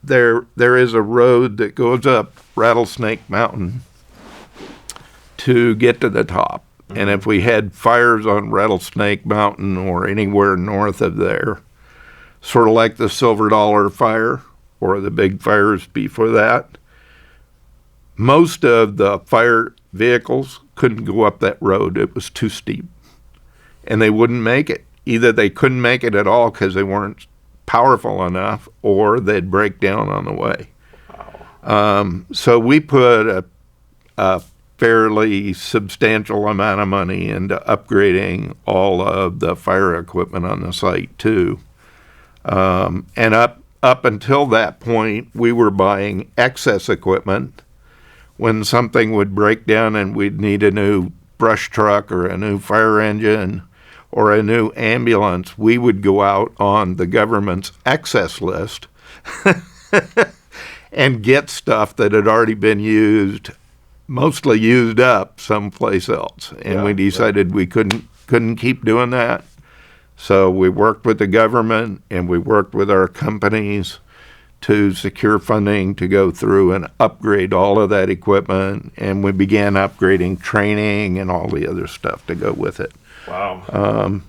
there is a road that goes up Rattlesnake Mountain to get to the top. Mm-hmm. And if we had fires on Rattlesnake Mountain or anywhere north of there, sort of like the Silver Dollar fire or the big fires before that, most of the fire vehicles couldn't go up that road. It was too steep. And they wouldn't make it. Either they couldn't make it at all because they weren't powerful enough, or they'd break down on the way. Wow. So we put a fairly substantial amount of money into upgrading all of the fire equipment on the site too. And up until that point, we were buying excess equipment. When something would break down and we'd need a new brush truck or a new fire engine or a new ambulance, we would go out on the government's excess list and get stuff that had already been used, mostly used up someplace else. And we decided we couldn't keep doing that. So we worked with the government and we worked with our companies to secure funding to go through and upgrade all of that equipment. And we began upgrading training and all the other stuff to go with it. Wow.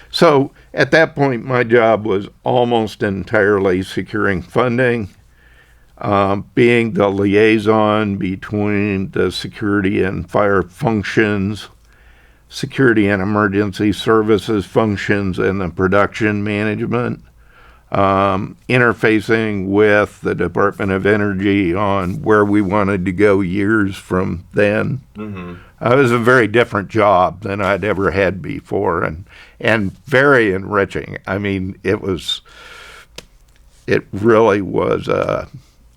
So at that point, my job was almost entirely securing funding, being the liaison between the security and fire functions, security and emergency services functions, and the production management, interfacing with the Department of Energy on where we wanted to go years from then. Mm-hmm. It was a very different job than I'd ever had before, and very enriching. I mean, it really was.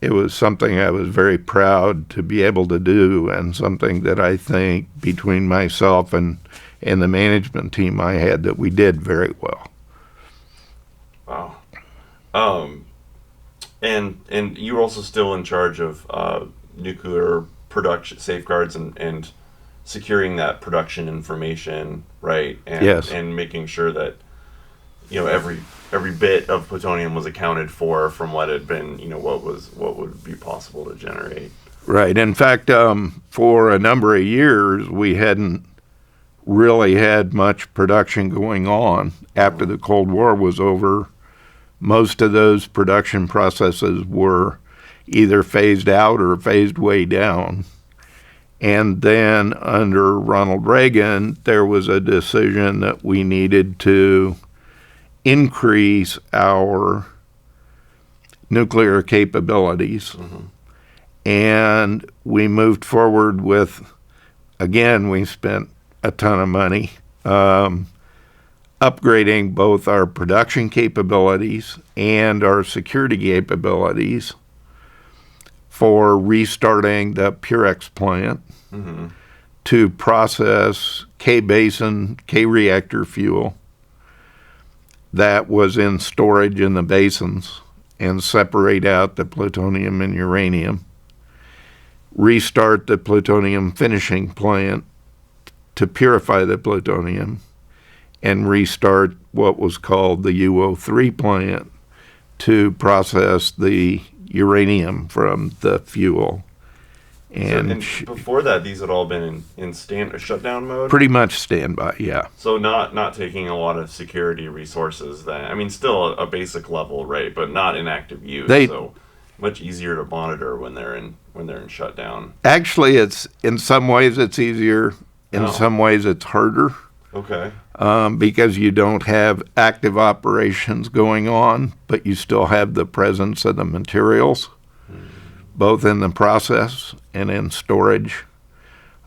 It was something I was very proud to be able to do, and something that I think between myself and the management team I had that we did very well. Wow. And you were also still in charge of nuclear production safeguards and securing that production information, right? And, yes. And making sure that every bit of plutonium was accounted for from what had been, what would be possible to generate. Right. In fact, for a number of years, we hadn't really had much production going on. After the Cold War was over, most of those production processes were either phased out or phased way down. And then under Ronald Reagan, there was a decision that we needed to increase our nuclear capabilities. Mm-hmm. And we moved forward with, again, we spent a ton of money upgrading both our production capabilities and our security capabilities for restarting the Purex plant. Mm-hmm. To process K-basin, K-reactor fuel that was in storage in the basins and separate out the plutonium and uranium, restart the plutonium finishing plant to purify the plutonium, and restart what was called the UO3 plant to process the uranium from the fuel. And before that, these had all been in shutdown mode? Pretty much standby, yeah. So not taking a lot of security resources then. I mean, still a basic level, right? But not in active use. So much easier to monitor when they're in shutdown. Actually, it's in some ways it's easier. In some ways it's harder. Okay. Because you don't have active operations going on, but you still have the presence of the materials, both in the process and in storage.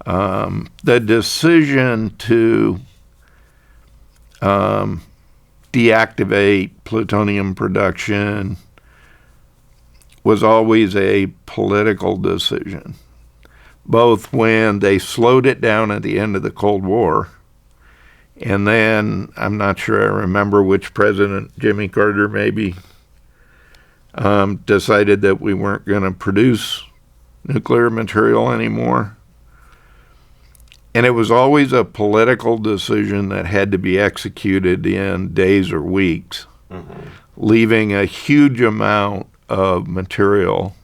The decision to deactivate plutonium production was always a political decision, both when they slowed it down at the end of the Cold War, and then, I'm not sure I remember which president, Jimmy Carter maybe, decided that we weren't going to produce nuclear material anymore. And it was always a political decision that had to be executed in days or weeks, leaving a huge amount of material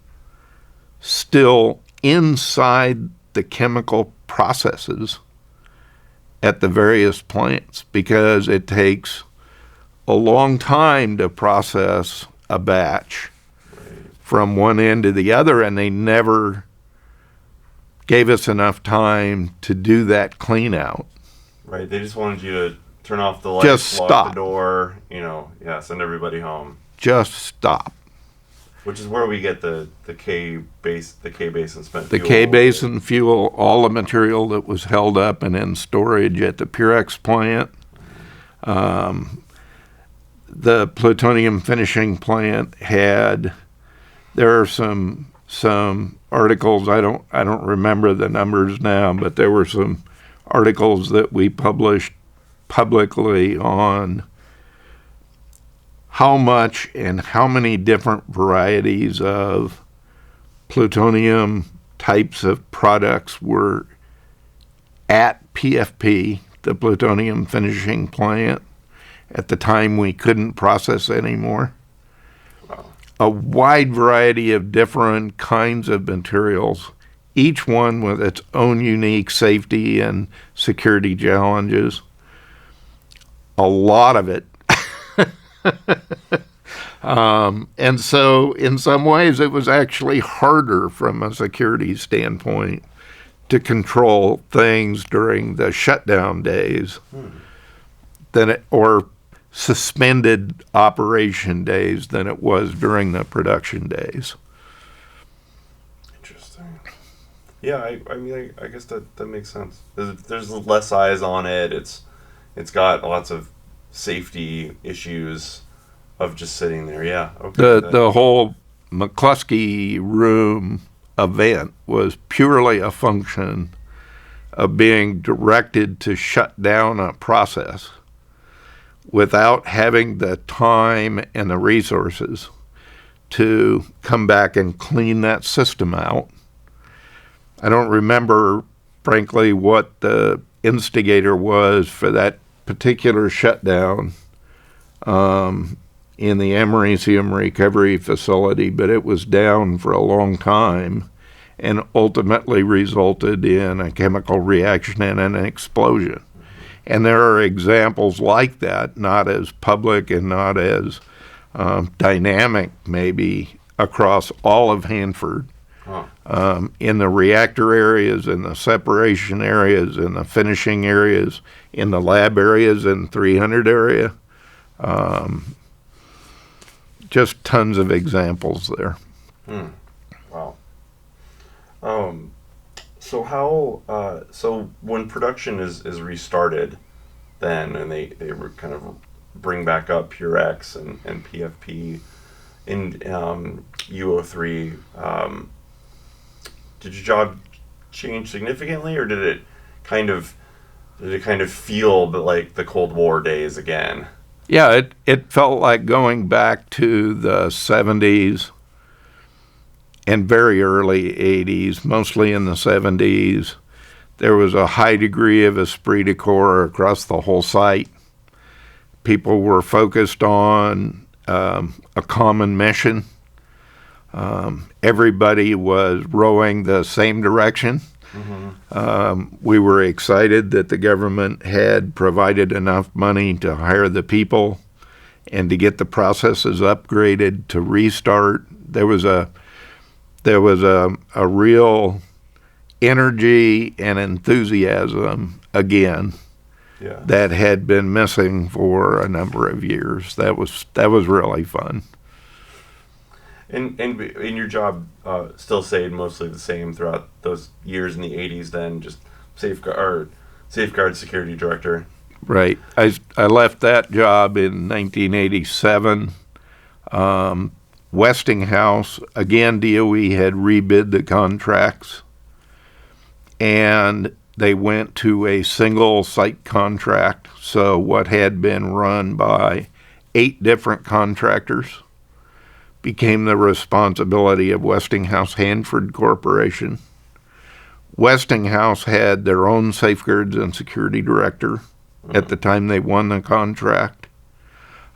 still inside the chemical processes at the various plants, because it takes a long time to process a batch from one end to the other, and they never gave us enough time to do that clean out. Right, they just wanted you to turn off the lights, just lock stop the door, send everybody home. Just stop. Which is where we get the K-basin spent fuel. The K-basin fuel, all the material that was held up and in storage at the Purex plant. the plutonium finishing plant had, there are some articles, I don't remember the numbers now, but there were some articles that we published publicly on how much and how many different varieties of plutonium types of products were at PFP, the plutonium finishing plant. At the time, we couldn't process anymore. Wow. A wide variety of different kinds of materials, each one with its own unique safety and security challenges. A lot of it. And so in some ways it was actually harder from a security standpoint to control things during the shutdown days or suspended operation days than it was during the production days. Interesting. Yeah, I mean, I guess that makes sense. There's less eyes on it. It's got lots of safety issues of just sitting there. Yeah. Okay. The whole McCluskey room event was purely a function of being directed to shut down a process without having the time and the resources to come back and clean that system out. I don't remember, frankly, what the instigator was for that particular shutdown in the Americium recovery facility, but it was down for a long time and ultimately resulted in a chemical reaction and an explosion. And there are examples like that, not as public and not as dynamic maybe across all of Hanford. In the reactor areas, in the separation areas, in the finishing areas, in the lab areas, in 300 area. Just tons of examples there. Wow. So how? So when production is restarted, then and they kind of bring back up Purex and PFP in UO3. Did your job change significantly, or did it kind of feel like the Cold War days again? Yeah, it felt like going back to the 70s and very early 80s, mostly in the 70s. There was a high degree of esprit de corps across the whole site. People were focused on a common mission. Everybody was rowing the same direction. We were excited that the government had provided enough money to hire the people and to get the processes upgraded to restart. There was a real energy and enthusiasm again that had been missing for a number of years. That was really fun. And your job still stayed mostly the same throughout those years in the 80s then, just safeguard security director. Right. I left that job in 1987. Westinghouse, again, DOE had rebid the contracts, and they went to a single site contract. So what had been run by 8 different contractors became the responsibility of Westinghouse Hanford Corporation. Westinghouse had their own safeguards and security director at the time they won the contract.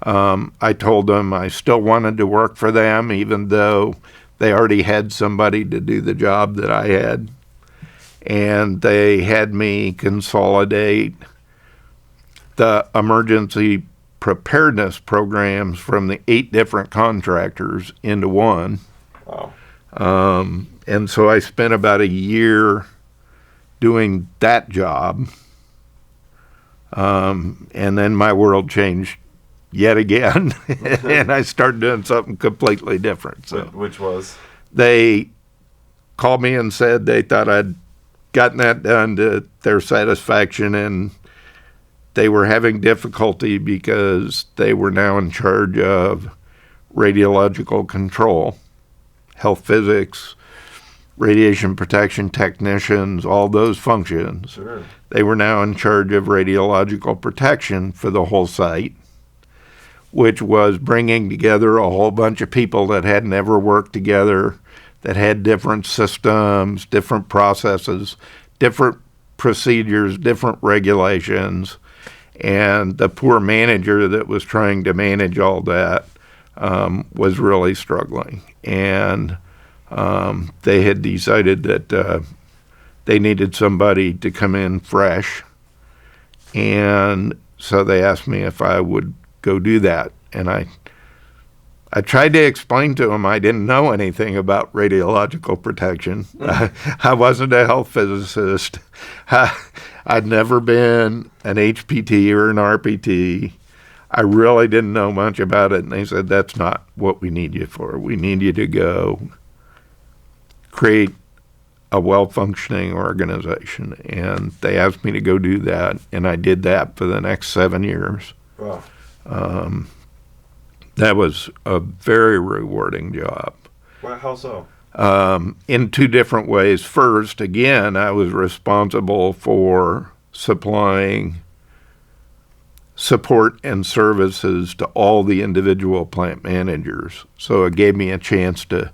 I told them I still wanted to work for them, even though they already had somebody to do the job that I had. And they had me consolidate the emergency preparedness programs from the 8 different contractors into one. Wow. And so I spent about a year doing that job. And then my world changed yet again, and I started doing something completely different. So Which was? They called me and said they thought I'd gotten that done to their satisfaction, and they were having difficulty because they were now in charge of radiological control, health physics, radiation protection technicians, all those functions. Sure. They were now in charge of radiological protection for the whole site, which was bringing together a whole bunch of people that had never worked together, that had different systems, different processes, different procedures, different regulations. And the poor manager that was trying to manage all that was really struggling. And they had decided that they needed somebody to come in fresh. And so they asked me if I would go do that. And I tried to explain to them I didn't know anything about radiological protection. I wasn't a health physicist. I'd never been an HPT or an RPT. I really didn't know much about it. And they said, that's not what we need you for. We need you to go create a well-functioning organization. And they asked me to go do that. And I did that for the next 7 years. Wow. That was a very rewarding job. Well, how so? In two different ways. First, again, I was responsible for supplying support and services to all the individual plant managers. So it gave me a chance to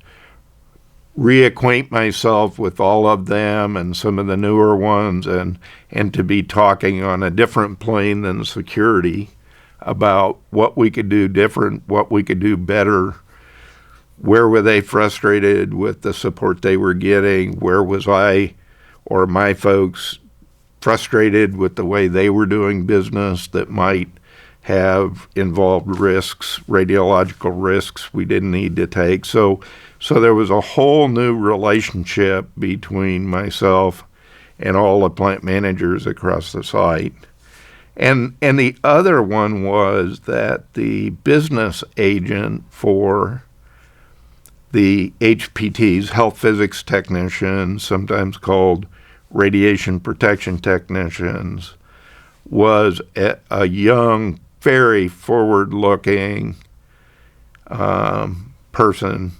reacquaint myself with all of them and some of the newer ones, and to be talking on a different plane than security about what we could do different, what we could do better. Where were they frustrated with the support they were getting? Where was I or my folks frustrated with the way they were doing business that might have involved risks, radiological risks we didn't need to take? So there was a whole new relationship between myself and all the plant managers across the site. And the other one was that the business agent for the HPTs, health physics technicians, sometimes called radiation protection technicians, was a young, very forward-looking person.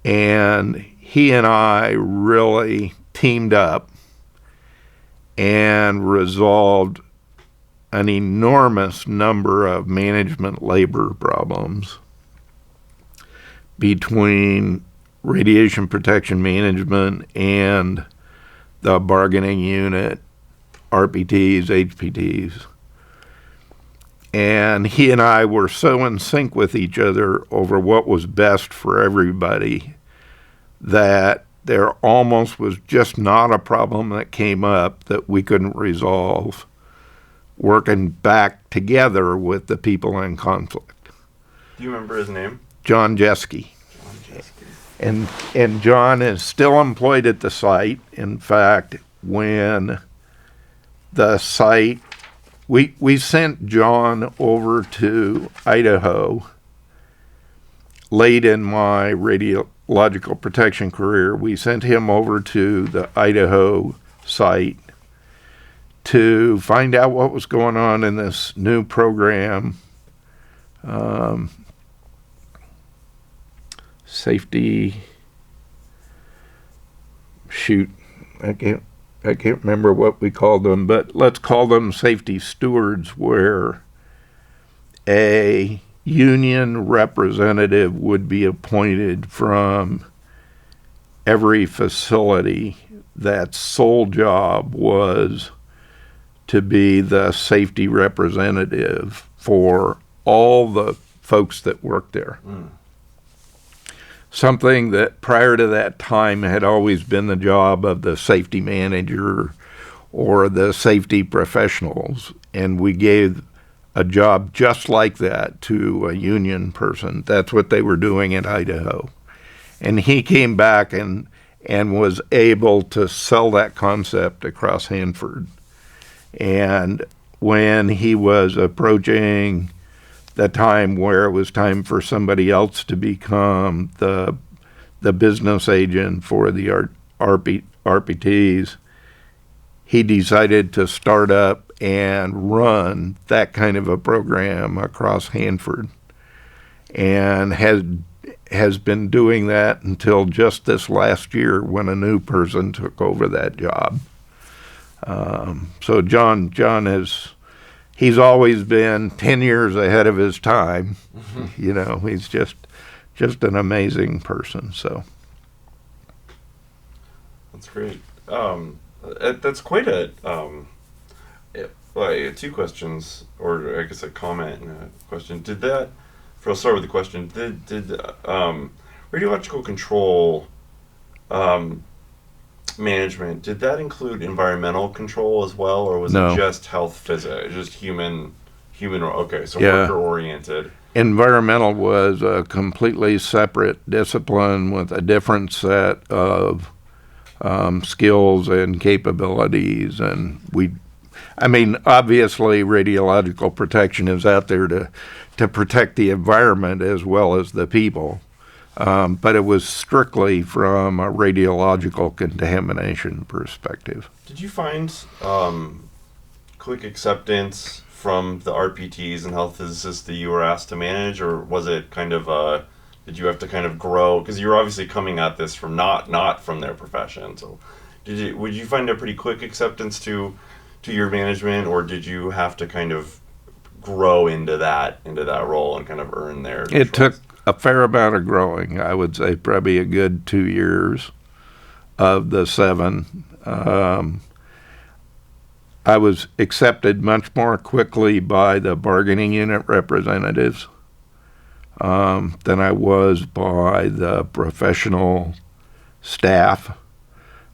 And he and I really teamed up and resolved an enormous number of management labor problems between radiation protection management and the bargaining unit, RPTs, HPTs. And he and I were so in sync with each other over what was best for everybody that there almost was just not a problem that came up that we couldn't resolve working back together with the people in conflict. Do you remember his name? John Jeske. And John is still employed at the site. In fact, when the site, we sent John over to Idaho late in my radiological protection career. We sent him over to the Idaho site to find out what was going on in this new program, safety, I can't remember what we called them, but let's call them safety stewards, where a union representative would be appointed from every facility that sole job was to be the safety representative for all the folks that worked there. Something that prior to that time had always been the job of the safety manager or the safety professionals. And we gave a job just like that to a union person. That's what they were doing in Idaho. And he came back and was able to sell that concept across Hanford. And when he was approaching the time where it was time for somebody else to become the business agent for the RPTs, he decided to start up and run that kind of a program across Hanford, and has been doing that until just this last year when a new person took over that job. So John he's always been 10 years ahead of his time. Mm-hmm. He's just an amazing person. So that's great. That's quite a two questions, or I guess a comment and a question. I'll start with the question. Did radiological control management, did that include environmental control as well, or was No. it just health physics, just human? Okay, so Yeah. worker oriented. Environmental was a completely separate discipline with a different set of skills and capabilities, and obviously radiological protection is out there to protect the environment as well as the people. But it was strictly from a radiological contamination perspective. Did you find quick acceptance from the RPTs and health physicists that you were asked to manage, or was it kind of did you have to kind of grow? Because you're obviously coming at this from not from their profession. So, would you find a pretty quick acceptance to your management, or did you have to kind of grow into that role and kind of earn their It trust? took a fair amount of growing. I would say probably a good 2 years of the 7. I was accepted much more quickly by the bargaining unit representatives than I was by the professional staff.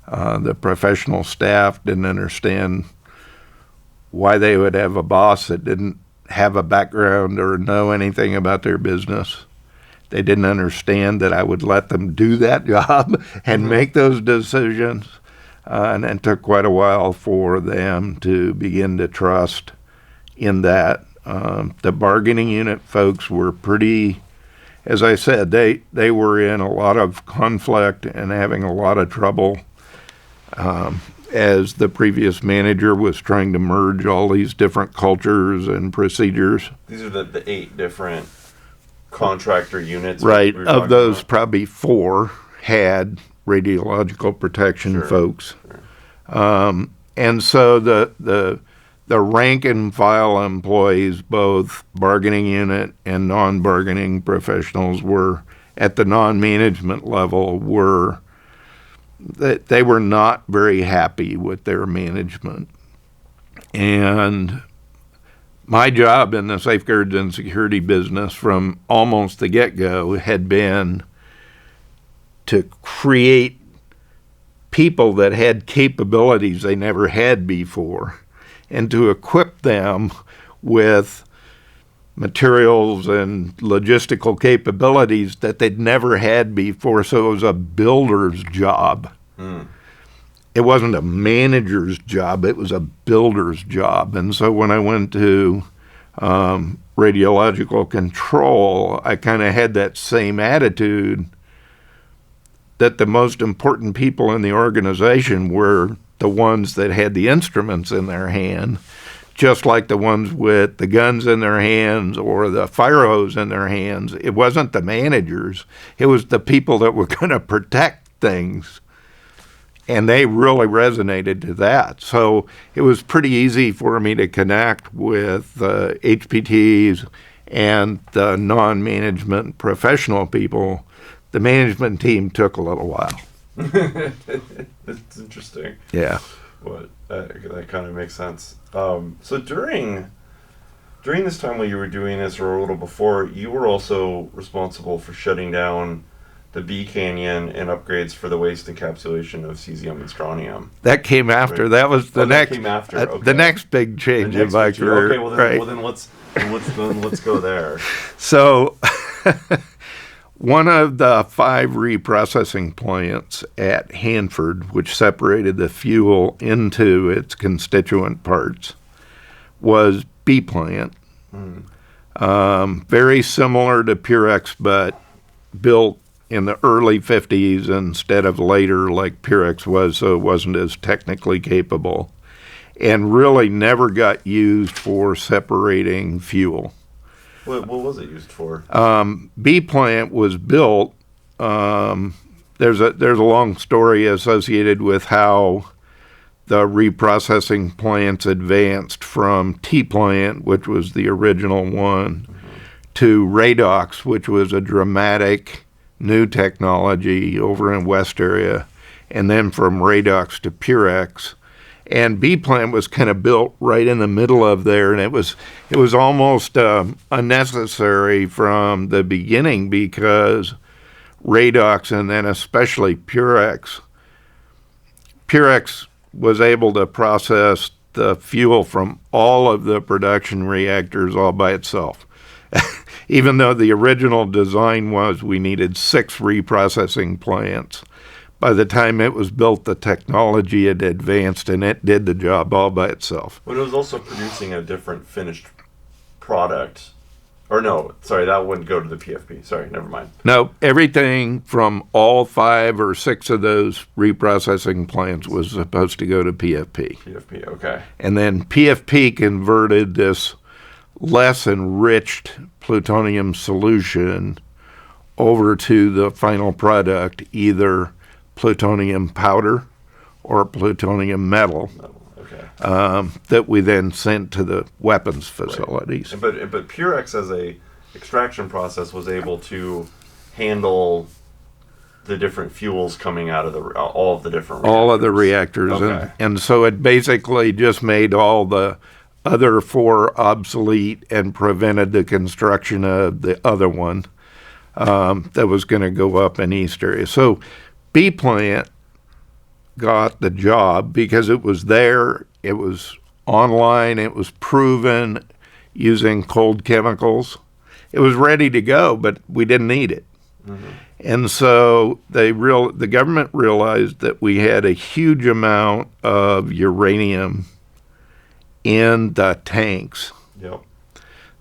The professional staff didn't understand why they would have a boss that didn't have a background or know anything about their business. They didn't understand that I would let them do that job and make those decisions. And it took quite a while for them to begin to trust in that. The bargaining unit folks were pretty, as I said, they were in a lot of conflict and having a lot of trouble as the previous manager was trying to merge all these different cultures and procedures. These are the 8 different contractor units. Right. Of those, about? probably 4 had radiological protection folks. Sure. And so the rank and file employees, both bargaining unit and non-bargaining professionals, were at the non-management level they were not very happy with their management. And my job in the safeguards and security business from almost the get-go had been to create people that had capabilities they never had before and to equip them with materials and logistical capabilities that they'd never had before. So it was a builder's job. It wasn't a manager's job, it was a builder's job. And so when I went to radiological control, I kind of had that same attitude that the most important people in the organization were the ones that had the instruments in their hand, just like the ones with the guns in their hands or the fire hose in their hands. It wasn't the managers. It was the people that were going to protect things. And they really resonated to that. So it was pretty easy for me to connect with the HPTs and the non-management professional people. The management team took a little while. It's interesting. Yeah. What that kind of makes sense. So during this time while you were doing this, or a little before, you were also responsible for shutting down the B Canyon and upgrades for the waste encapsulation of cesium and strontium. That came after. Right. That was the next. That came after. Okay. The next big change in my career. Okay, well then let's go there. So, one of the 5 reprocessing plants at Hanford, which separated the fuel into its constituent parts, was B plant. Very similar to Purex, but built in the early 50s instead of later like Purex was, so it wasn't as technically capable. and really never got used for separating fuel. What was it used for? B plant was built. There's a long story associated with how the reprocessing plants advanced from T plant, which was the original one, to Radox, which was a dramatic new technology over in West area, and then from Radox to Purex. And B plant was kind of built right in the middle of there, and it was almost unnecessary from the beginning because Radox and then especially Purex was able to process the fuel from all of the production reactors all by itself. Even though the original design was we needed 6 reprocessing plants. By the time it was built, the technology had advanced and it did the job all by itself. But it was also producing a different finished product. Or no, sorry, that wouldn't go to the PFP. Sorry, never mind. No, everything from all 5 or 6 of those reprocessing plants was supposed to go to PFP. PFP, okay. And then PFP converted this less enriched plutonium solution over to the final product, either plutonium powder or plutonium metal, okay. that we then sent to the weapons facilities. Right. But Purex as a extraction process was able to handle the different fuels coming out of all of the different reactors. All of the reactors. Okay. And so it basically just made all the other 4 obsolete and prevented the construction of the other one that was going to go up in East area. So B plant got the job because it was there, it was online, it was proven using cold chemicals. It was ready to go, but we didn't need it. Mm-hmm. And so the government realized that we had a huge amount of uranium in the tanks. Yep.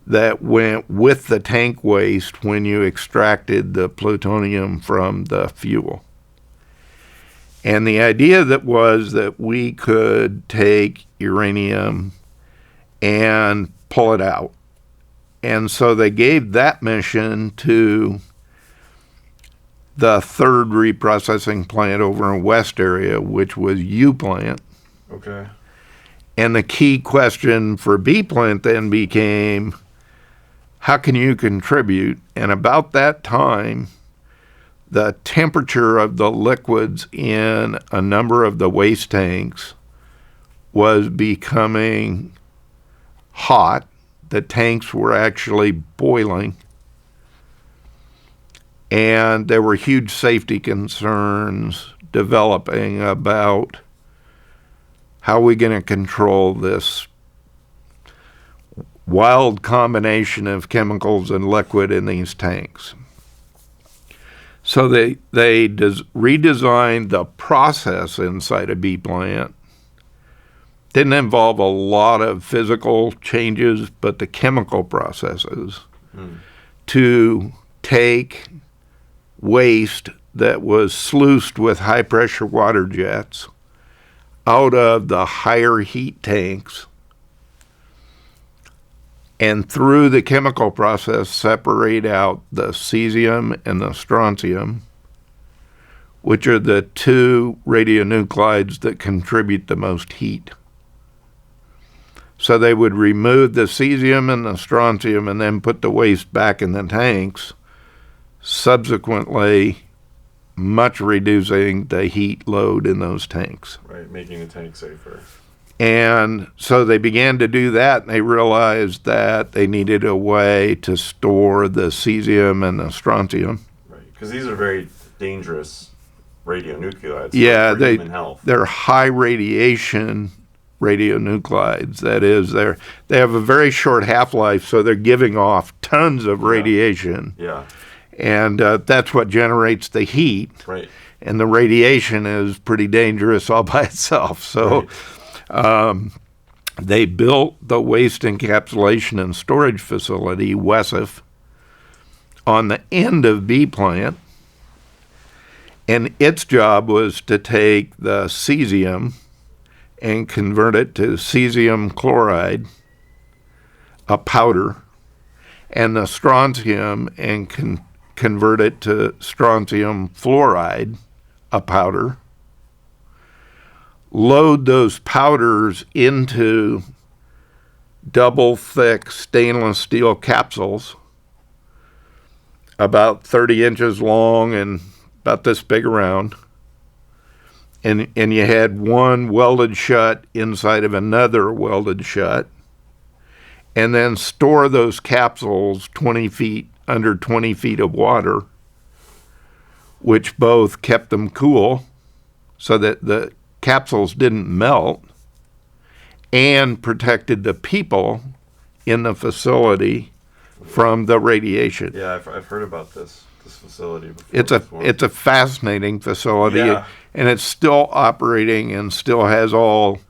That went with the tank waste when you extracted the plutonium from the fuel. And the idea was that we could take uranium and pull it out. And so they gave that mission to the 3rd reprocessing plant over in West area, which was U plant. Okay. And the key question for B plant then became, how can you contribute? And about that time, the temperature of the liquids in a number of the waste tanks was becoming hot. The tanks were actually boiling. And there were huge safety concerns developing about how are we going to control this wild combination of chemicals and liquid in these tanks. So they redesigned the process inside a B plant. Didn't involve a lot of physical changes, but the chemical processes to take waste that was sluiced with high-pressure water jets out of the higher heat tanks and through the chemical process separate out the cesium and the strontium, which are the 2 radionuclides that contribute the most heat. So they would remove the cesium and the strontium and then put the waste back in the tanks, subsequently much reducing the heat load in those tanks. Right, making the tank safer. And so they began to do that, and they realized that they needed a way to store the cesium and the strontium. Right, because these are very dangerous radionuclides yeah, for human health. They're high radiation radionuclides. That is, they have a very short half-life, so they're giving off tons of radiation. Yeah. And that's what generates the heat. Right. And the radiation is pretty dangerous all by itself. So they built the Waste Encapsulation and Storage Facility, WESF, on the end of B plant. And its job was to take the cesium and convert it to cesium chloride, a powder, and the strontium and convert it to strontium fluoride, a powder. Load those powders into double thick stainless steel capsules, about 30 inches long and about this big around. And you had one welded shut inside of another welded shut. And then store those capsules 20 feet, under 20 feet of water, which both kept them cool so that the capsules didn't melt and protected the people in the facility from the radiation. Yeah, I've heard about this facility before. It's a fascinating facility, Yeah. and it's still operating and still has all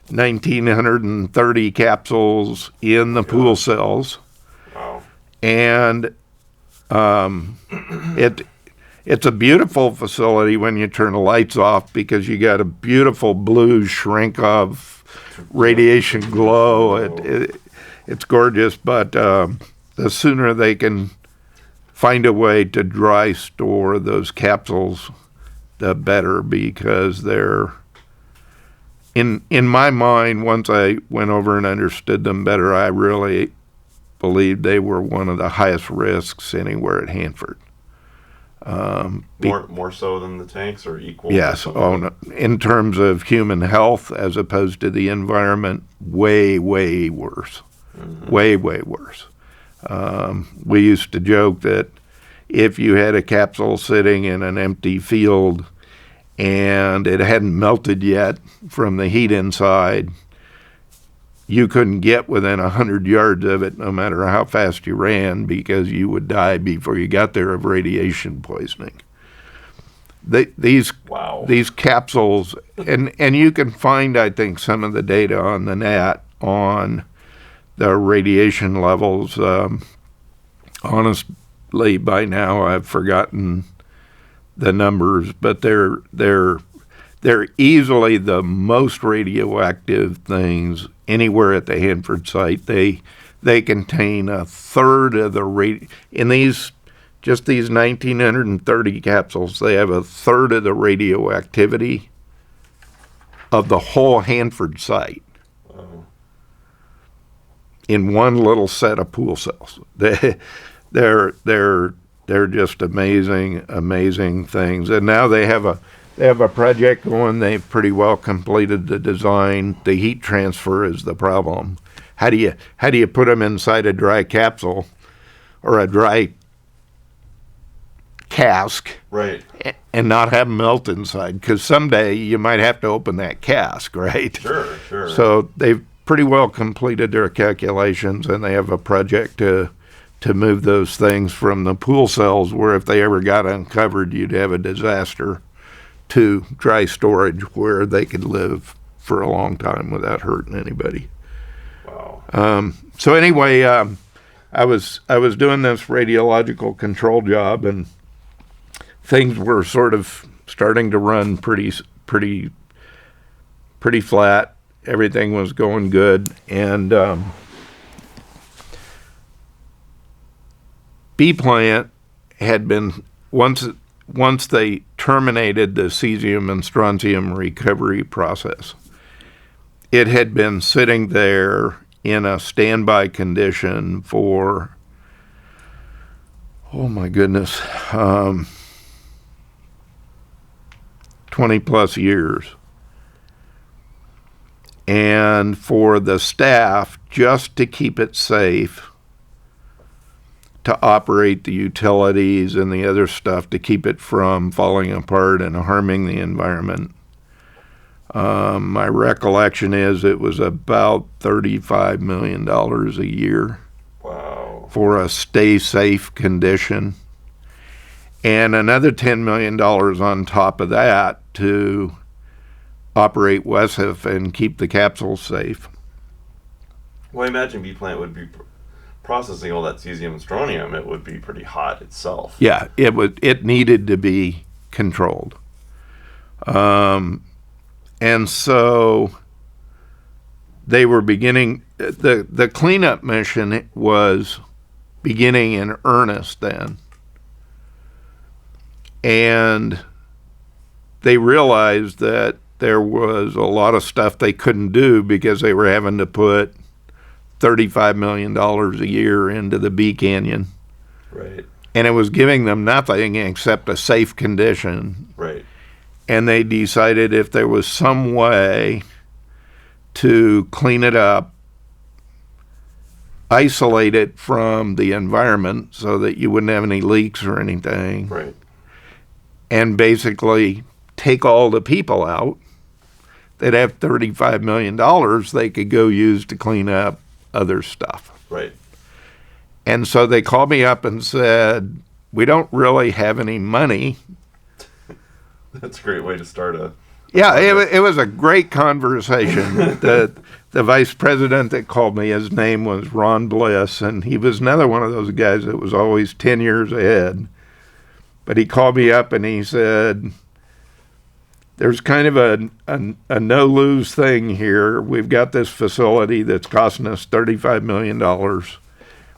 1,930 capsules in the pool cells. Wow. And it's a beautiful facility when you turn the lights off, because you got a beautiful blue shrink of radiation glow. It's gorgeous, but the sooner they can find a way to dry store those capsules, the better, because they're, in my mind, once I went over and understood them better, I really believed they were one of the highest risks anywhere at Hanford. More so than the tanks, or equal? Yes. No. In terms of human health as opposed to the environment, way, way worse. Mm-hmm. Way, way worse. We used to joke that if you had a capsule sitting in an empty field and it hadn't melted yet from the heat inside, you couldn't get within 100 yards of it no matter how fast you ran, because you would die before you got there of radiation poisoning. These capsules, and you can find, I think, some of the data on the net on the radiation levels. Honestly, by now I've forgotten the numbers, but they're easily the most radioactive things anywhere at the Hanford site. They contain a third of the in these 1,930 capsules. They have a third of the radioactivity of the whole Hanford site. Oh. In one little set of pool cells. They're just amazing things. And now they have a project going. They've pretty well completed the design. The heat transfer is the problem. How do you put them inside a dry capsule or a dry cask, right, and not have them melt inside? Because someday you might have to open that cask, right? Sure. So they've pretty well completed their calculations, and they have a project to move those things from the pool cells, where if they ever got uncovered, you'd have a disaster, to dry storage where they could live for a long time without hurting anybody. Wow. So anyway, I was doing this radiological control job, and things were sort of starting to run pretty flat. Everything was going good, and B plant had been, once they terminated the cesium and strontium recovery process, it had been sitting there in a standby condition for, oh my goodness, 20 plus years. And for the staff, just to keep it safe, to operate the utilities and the other stuff, to keep it from falling apart and harming the environment. My recollection is it was about $35 million a year. Wow. For a stay safe condition. And another $10 million on top of that to operate WESIF and keep the capsules safe. Well, I imagine B plant would be processing all that cesium and strontium. It would be pretty hot itself. Yeah, it needed to be controlled. And so they were beginning, the cleanup mission was beginning in earnest then. And they realized that there was a lot of stuff they couldn't do because they were having to put $35 million a year into the Bee Canyon. Right. And it was giving them nothing except a safe condition. Right. And they decided if there was some way to clean it up, isolate it from the environment so that you wouldn't have any leaks or anything. Right. And basically take all the people out, they'd have $35 million they could go use to clean up other stuff. Right. And so they called me up and said, we don't really have any money. That's a great way to start a Yeah, it was a great conversation. The vice president that called me, his name was Ron Bliss, and he was another one of those guys that was always 10 years ahead. But he called me up and he said, there's kind of a no-lose thing here. We've got this facility that's costing us $35 million.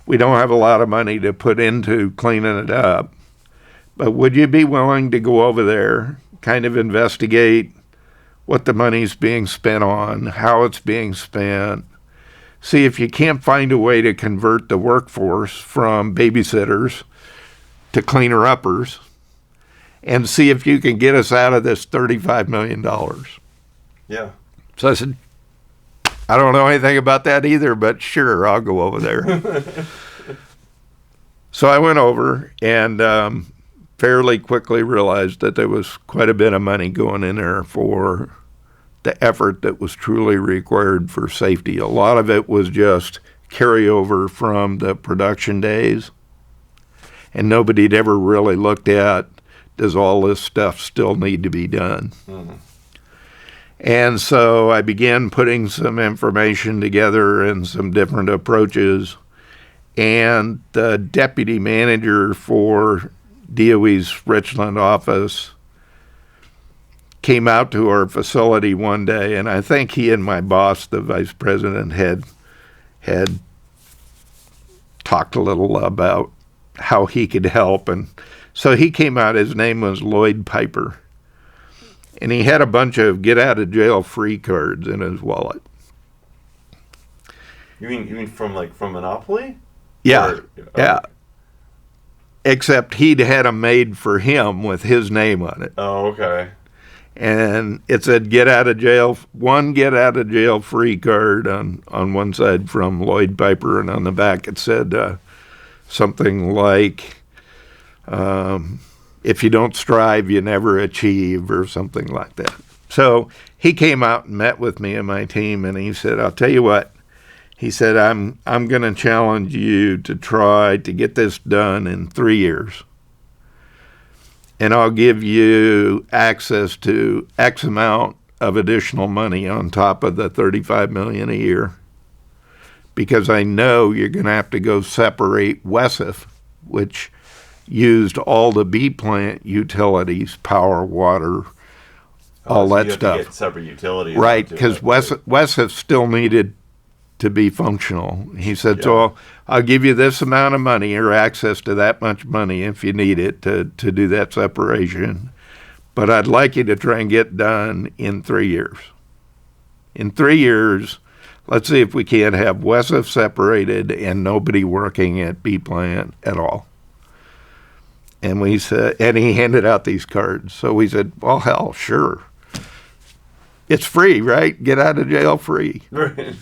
We don't have a lot of money to put into cleaning it up. But would you be willing to go over there, kind of investigate what the money's being spent on, how it's being spent, see if you can't find a way to convert the workforce from babysitters to cleaner-uppers, and see if you can get us out of this $35 million. Yeah. So I said, I don't know anything about that either, but sure, I'll go over there. So I went over and fairly quickly realized that there was quite a bit of money going in there for the effort that was truly required for safety. A lot of it was just carryover from the production days, and nobody had ever really looked at, does all this stuff still need to be done? Mm-hmm. And so I began putting some information together and some different approaches, and the deputy manager for DOE's Richland office came out to our facility one day, and I think he and my boss, the vice president, had talked a little about how he could help. And so he came out, his name was Lloyd Piper, and he had a bunch of get-out-of-jail-free cards in his wallet. You mean from Monopoly? Yeah, yeah. Except he'd had them made for him with his name on it. Oh, okay. And it said get out of jail free card on one side from Lloyd Piper, and on the back it said something like, if you don't strive, you never achieve, or something like that. So he came out and met with me and my team, and he said, I'll tell you what. He said, I'm going to challenge you to try to get this done in 3 years. And I'll give you access to X amount of additional money on top of the $35 million a year. Because I know you're going to have to go separate WESF, which used all the bee plant utilities, power, water, all so that you have stuff. To get separate utilities. Right, because WESF still needed to be functional. He said, Yeah. so I'll give you this amount of money or access to that much money if you need it to do that separation. But I'd like you to try and get done in 3 years. In 3 years, let's see if we can't have WESF separated and nobody working at bee plant at all. And we said, and he handed out these cards. So we said, well, hell, sure. It's free, right? Get out of jail free. Right.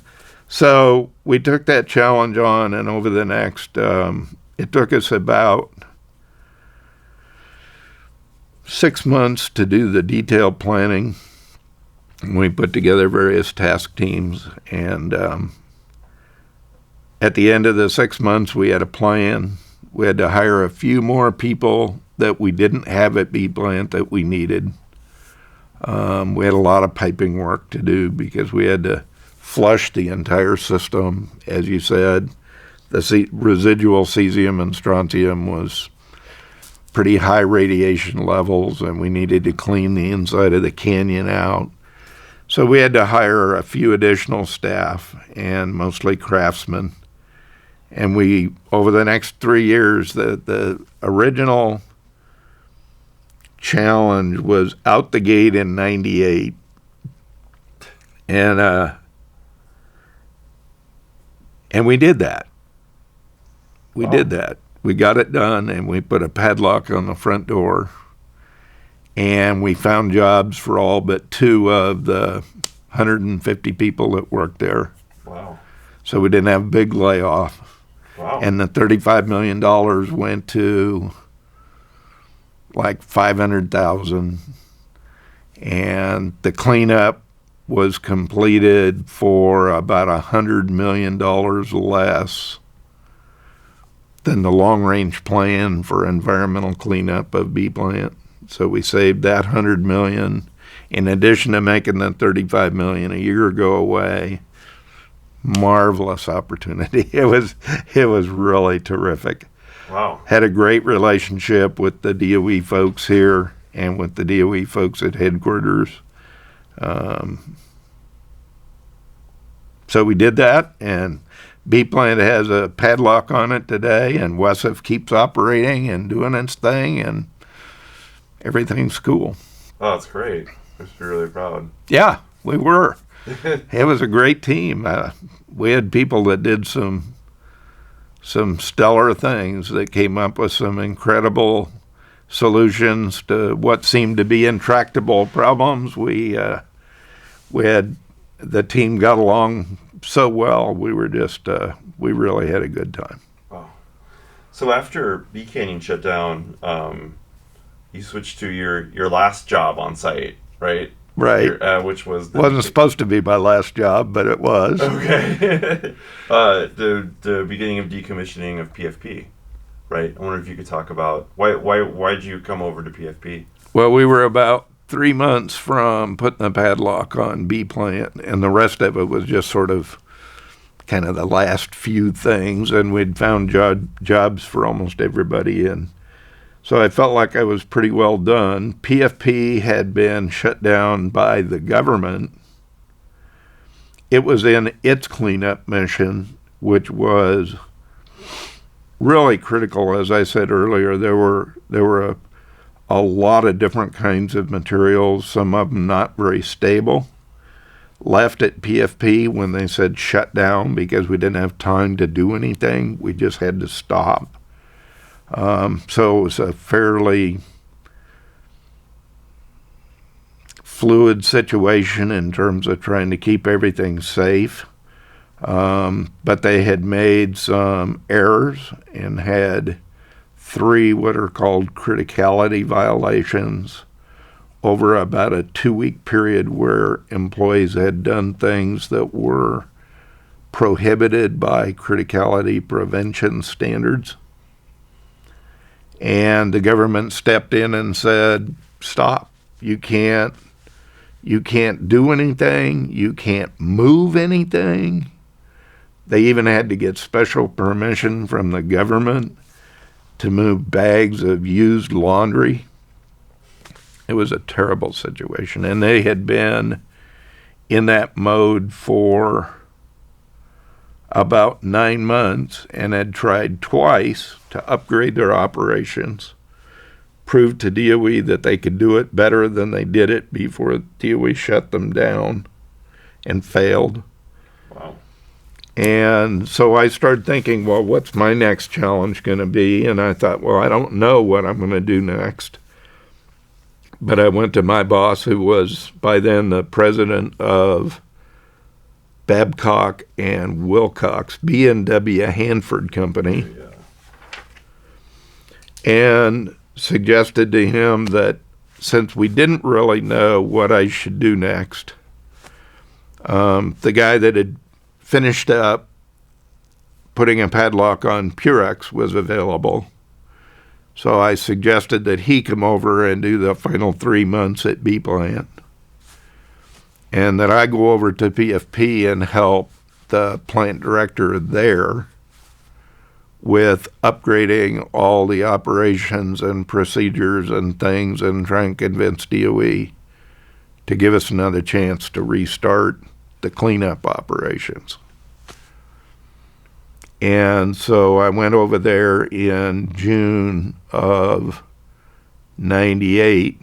So we took that challenge on, and over the next, it took us about 6 months to do the detailed planning. And we put together various task teams, and at the end of the 6 months, we had a plan. We had to hire a few more people that we didn't have at Bee Plant that we needed. We had a lot of piping work to do because we had to flush the entire system. As you said, the residual cesium and strontium was pretty high radiation levels, and we needed to clean the inside of the canyon out. So we had to hire a few additional staff, and mostly craftsmen. And we, over the next 3 years, the original challenge was out the gate in 98. And we did that. We did that. We got it done, and we put a padlock on the front door. And we found jobs for all but 2 of the 150 people that worked there. Wow. So we didn't have a big layoff. Wow. And the $35 million went to like 500,000. And the cleanup was completed for about $100 million less than the long-range plan for environmental cleanup of B plant. So we saved that $100 million, in addition to making that $35 million a year go away. Marvelous opportunity. It was really terrific. Wow. Had a great relationship with the DOE folks here and with the DOE folks at headquarters. So we did that, and B plant has a padlock on it today, and WESF keeps operating and doing its thing, and everything's cool. Oh, that's great. I should be really proud. Yeah, we were. It was a great team. We had people that did some stellar things, that came up with some incredible solutions to what seemed to be intractable problems. We had, the team got along so well. We were just we really had a good time. Wow. So after B Canyon shut down, you switched to your last job on site, right? Right. Which was wasn't supposed to be my last job, but it was. Okay. The beginning of decommissioning of PFP, right? I wonder if you could talk about why did you come over to PFP? Well, we were about 3 months from putting the padlock on B plant, and the rest of it was just sort of kind of the last few things, and we'd found jobs for almost everybody, and so I felt like I was pretty well done. PFP had been shut down by the government. It was in its cleanup mission, which was really critical. As I said earlier, there were a lot of different kinds of materials, some of them not very stable, left at PFP when they said shut down because we didn't have time to do anything. We just had to stop. So it was a fairly fluid situation in terms of trying to keep everything safe. But they had made some errors and had 3 what are called criticality violations over about a 2-week period, where employees had done things that were prohibited by criticality prevention standards. And the government stepped in and said, stop. You can't do anything. You can't move anything. They even had to get special permission from the government to move bags of used laundry. It was a terrible situation. And they had been in that mode for about 9 months and had tried twice to upgrade their operations, proved to DOE that they could do it better than they did it before DOE shut them down, and failed. Wow. And so I started thinking, well, what's my next challenge going to be? And I thought, well, I don't know what I'm going to do next. But I went to my boss, who was by then the president of Babcock and Wilcox, B&W Hanford Company, and suggested to him that since we didn't really know what I should do next, the guy that had finished up putting a padlock on Purex was available. So I suggested that he come over and do the final 3 months at B plant, and that I go over to PFP and help the plant director there with upgrading all the operations and procedures and things, and try and convince DOE to give us another chance to restart the cleanup operations. And so I went over there in June of 98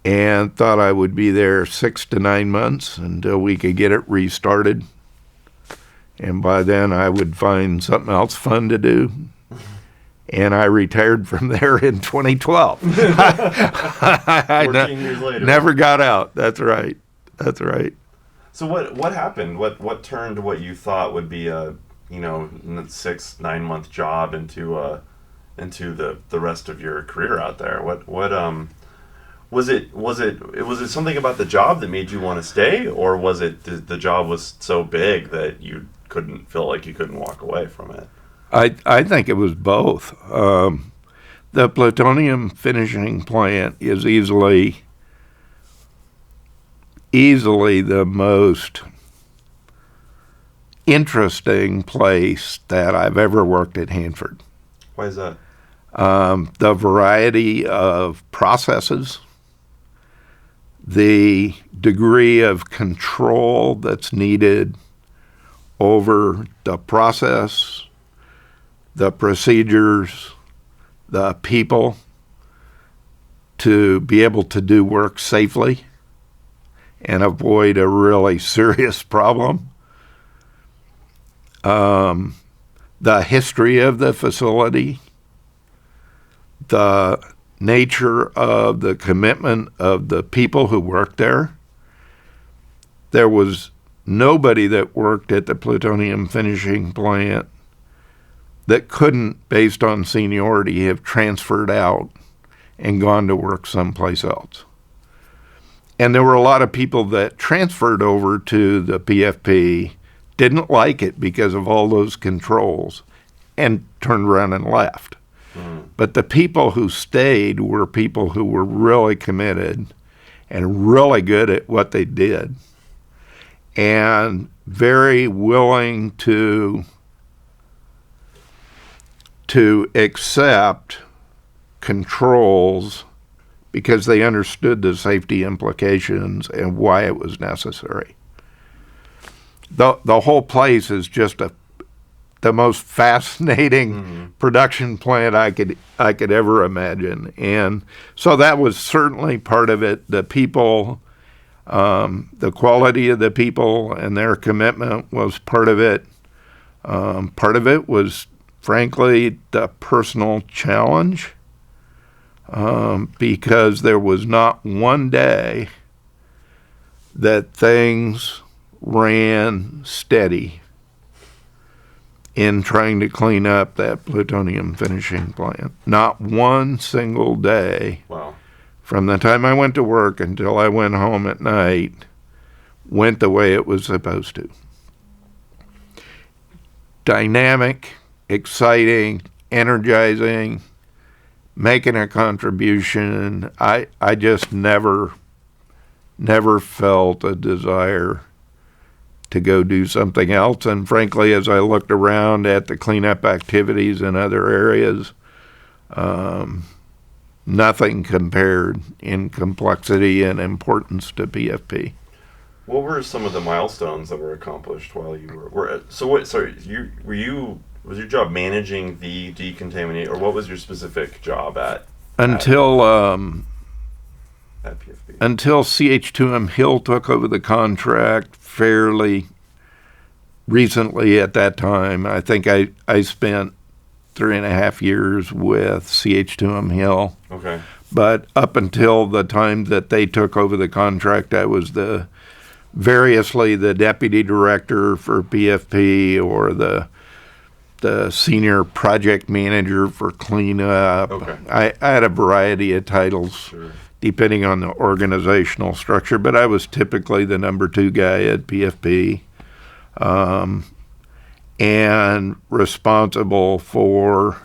and thought I would be there 6 to 9 months until we could get it restarted. And by then I would find something else fun to do. And I retired from there in 2012. 14 years later. Never got out. That's right. That's right. So what happened? What turned what you thought would be a 6-9 month job into the rest of your career out there? What was it something about the job that made you want to stay, or was it the job was so big that you couldn't feel like you couldn't walk away from it? I think it was both. The plutonium finishing plant is easily the most interesting place that I've ever worked at Hanford. Why is that? The variety of processes, the degree of control that's needed over the process, the procedures, the people, to be able to do work safely and avoid a really serious problem. The history of the facility, the nature of the commitment of the people who worked there. There was nobody that worked at the plutonium finishing plant that couldn't, based on seniority, have transferred out and gone to work someplace else. And there were a lot of people that transferred over to the PFP, didn't like it because of all those controls, and turned around and left. But the people who stayed were people who were really committed and really good at what they did, and very willing to accept controls because they understood the safety implications and why it was necessary. The whole place is just the most fascinating production plant I could ever imagine. And so that was certainly part of it. The people, the quality of the people and their commitment was part of it. Part of it was, frankly, the personal challenge, because there was not one day that things ran steady in trying to clean up that plutonium finishing plant. Not one single day. Wow. From the time I went to work until I went home at night went the way it was supposed to. Dynamic, exciting, energizing, making a contribution. I just never felt a desire to go do something else. And frankly, as I looked around at the cleanup activities in other areas, nothing compared in complexity and importance to PFP. What were some of the milestones that were accomplished while you were was your job managing the decontaminate, or what was your specific job at PFP? Until CH2M Hill took over the contract fairly recently at that time. I think I spent 3.5 years with CH2M Hill. Okay. But up until the time that they took over the contract, I was variously the deputy director for PFP or the senior project manager for cleanup. Okay. I had a variety of titles. Sure. Depending on the organizational structure, but I was typically the number 2 guy at PFP, and responsible for,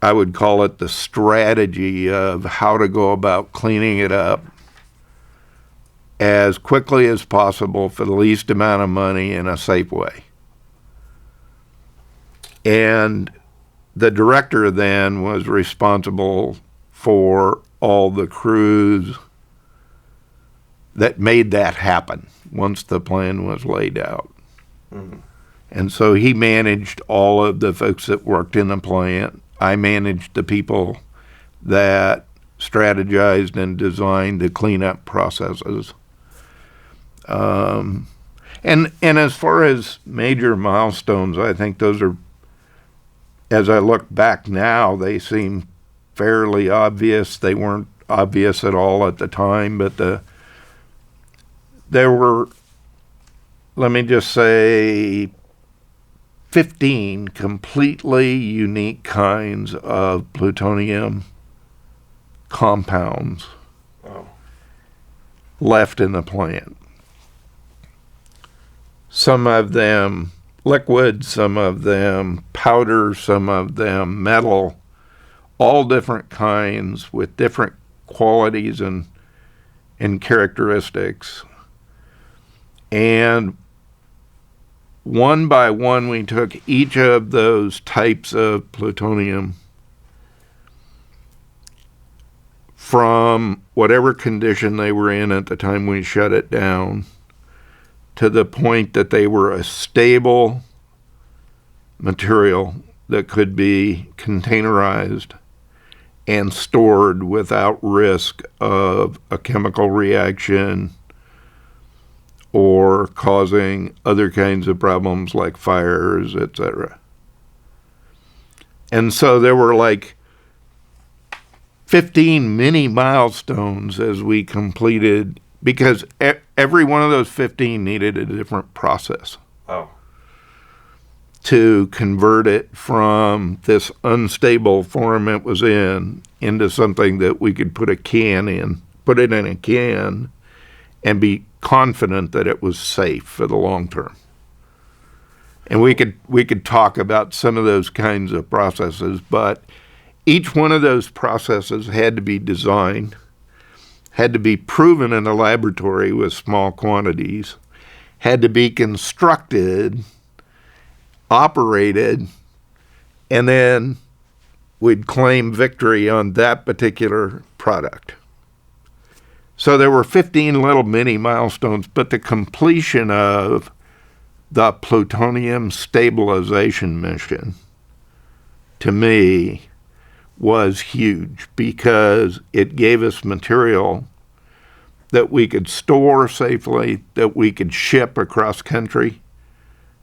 I would call it, the strategy of how to go about cleaning it up as quickly as possible for the least amount of money in a safe way. And the director then was responsible for all the crews that made that happen once the plan was laid out. Mm. And so he managed all of the folks that worked in the plant. I managed the people that strategized and designed the cleanup processes. And as far as major milestones, I think those are, as I look back now, they seem fairly obvious. They weren't obvious at all at the time, but there were, let me just say, 15 completely unique kinds of plutonium compounds Wow. left in the plant. Some of them liquid, some of them powder, some of them metal, all different kinds with different qualities and characteristics. And one by one, we took each of those types of plutonium from whatever condition they were in at the time we shut it down to the point that they were a stable material that could be containerized and stored without risk of a chemical reaction or causing other kinds of problems like fires, etc. And so there were like 15 mini milestones as we completed, because every one of those 15 needed a different process. Wow. To convert it from this unstable form it was in into something that we could put it in a can, and be confident that it was safe for the long term. And we could talk about some of those kinds of processes, but each one of those processes had to be designed, had to be proven in a laboratory with small quantities, had to be constructed, operated, and then we'd claim victory on that particular product. So there were 15 little mini milestones, but the completion of the plutonium stabilization mission, to me, was huge, because it gave us material that we could store safely, that we could ship across country.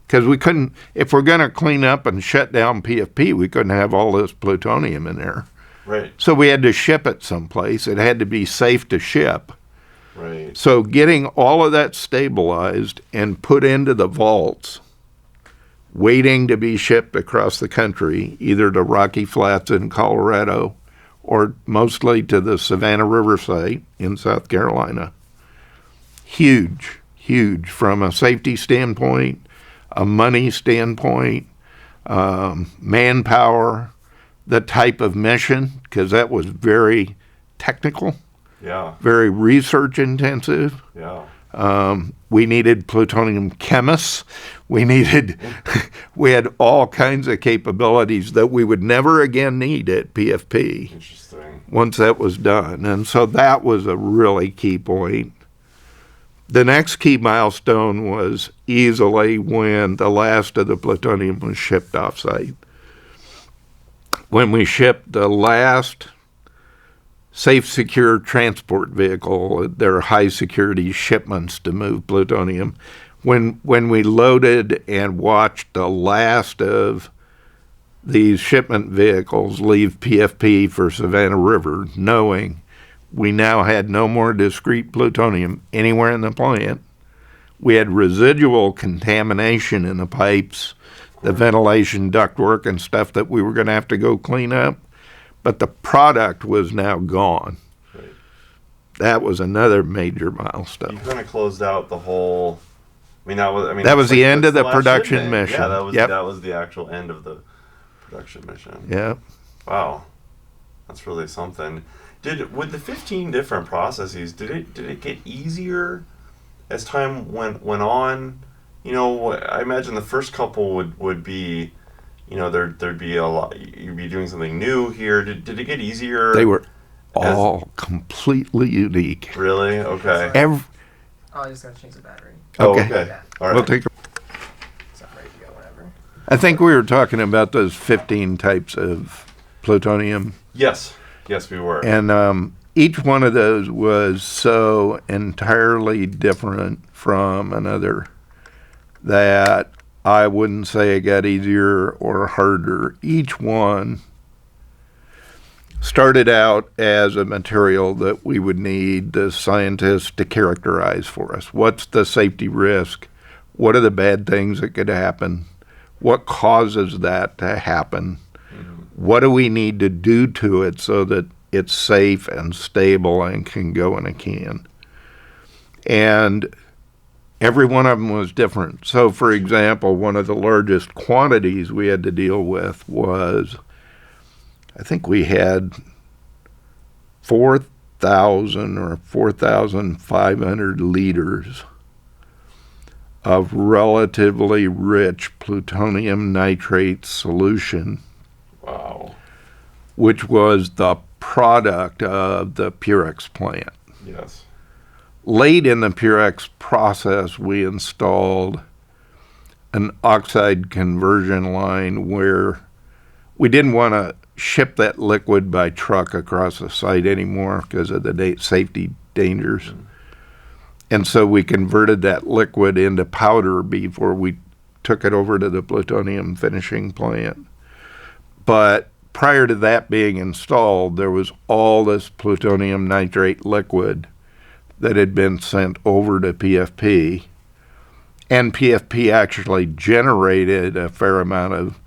Because we couldn't, if we're going to clean up and shut down PFP, we couldn't have all this plutonium in there. Right. So we had to ship it someplace. It had to be safe to ship. Right. So getting all of that stabilized and put into the vaults, waiting to be shipped across the country, either to Rocky Flats in Colorado or mostly to the Savannah River site in South Carolina. Huge, huge from a safety standpoint, a money standpoint, manpower, the type of mission, because that was very technical, Yeah. very research intensive. Yeah. We needed plutonium chemists. We had all kinds of capabilities that we would never again need at PFP Interesting. once that was done. And so that was a really key point. The next key milestone was easily when the last of the plutonium was shipped off-site. When we shipped the last safe, secure transport vehicle, there are high security shipments to move plutonium. When we loaded and watched the last of these shipment vehicles leave PFP for Savannah River, knowing we now had no more discrete plutonium anywhere in the plant, we had residual contamination in the pipes, the ventilation ductwork and stuff that we were going to have to go clean up, but the product was now gone. Right. That was another major milestone. You kind of closed out the whole. That was the end of the last production shipment. mission. Yeah, that was Yep. that was the actual end of the production mission. Yeah. Wow, that's really something. With the 15 different processes, did it get easier as time went on? You know, I imagine the first couple would be, you know, there'd be a lot. You'd be doing something new here. Did it get easier? They were all completely unique. Really? Okay. I just gotta change the battery. Okay. Okay. All right. We'll take. So I'm ready to go whenever. I think we were talking about those 15 types of plutonium, Yes. Yes, we were. and each one of those was so entirely different from another that I wouldn't say it got easier or harder. Each one started out as a material that we would need the scientists to characterize for us. What's the safety risk? What are the bad things that could happen? What causes that to happen? What do we need to do to it so that it's safe and stable and can go in a can? And every one of them was different. So, for example, one of the largest quantities we had to deal with was, I think we had 4,000 or 4,500 liters of relatively rich plutonium nitrate solution. Wow. Which was the product of the Purex plant. Yes. Late in the Purex process, we installed an oxide conversion line where we didn't want to ship that liquid by truck across the site anymore because of the safety dangers. And so we converted that liquid into powder before we took it over to the plutonium finishing plant. But prior to that being installed, there was all this plutonium nitrate liquid that had been sent over to PFP. And PFP actually generated a fair amount of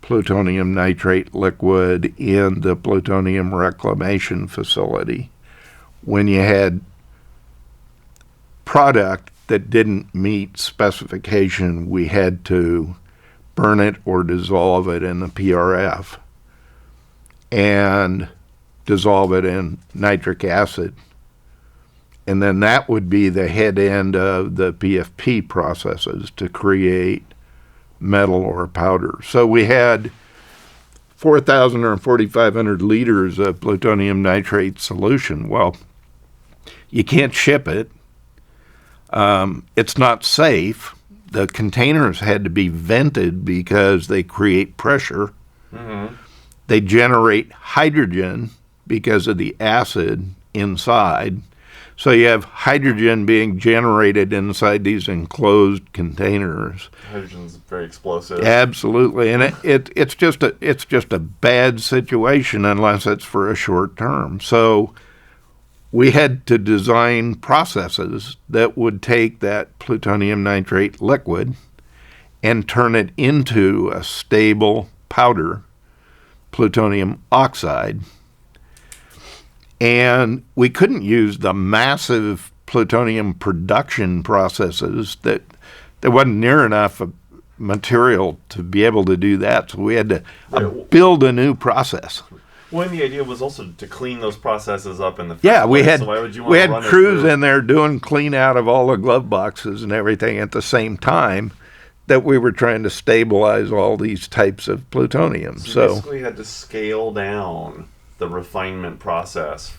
plutonium nitrate liquid in the plutonium reclamation facility. When you had product that didn't meet specification, we had to burn it or dissolve it in the PRF and dissolve it in nitric acid. And then that would be the head end of the PFP processes to create metal or powder. So we had 4,000 or 4,500 liters of plutonium nitrate solution. Well, you can't ship it. It's not safe. The containers had to be vented because they create pressure. Mm-hmm. They generate hydrogen because of the acid inside. So you have hydrogen being generated inside these enclosed containers. Hydrogen's very explosive. Absolutely, and it's just a bad situation unless it's for a short term. So we had to design processes that would take that plutonium nitrate liquid and turn it into a stable powder, plutonium oxide. And we couldn't use the massive plutonium production processes that there wasn't near enough material to be able to do that. So we had to build a new process. Well, and the idea was also to clean those processes up in the first Yeah, place. So why would you want we to had run crews in there doing clean out of all the glove boxes and everything at the same time that we were trying to stabilize all these types of plutonium. So you basically had to scale down the refinement process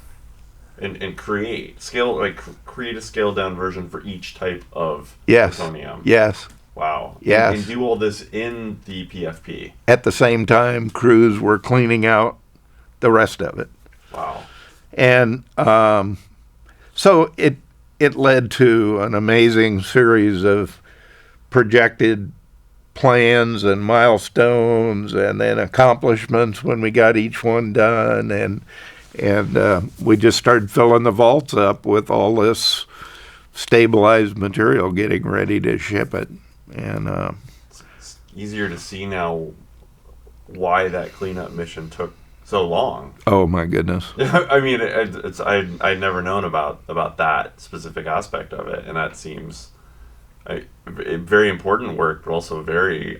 and create a scaled down version for each type of plutonium. Yes. Wow. Yes. And do all this in the PFP. At the same time, crews were cleaning out the rest of it. Wow. And so it led to an amazing series of projected plans and milestones and then accomplishments when we got each one done, and we just started filling the vaults up with all this stabilized material, getting ready to ship it. And it's easier to see now why that cleanup mission took so long. Oh my goodness! I mean, I'd never known about that specific aspect of it, and that seems very important work, but also very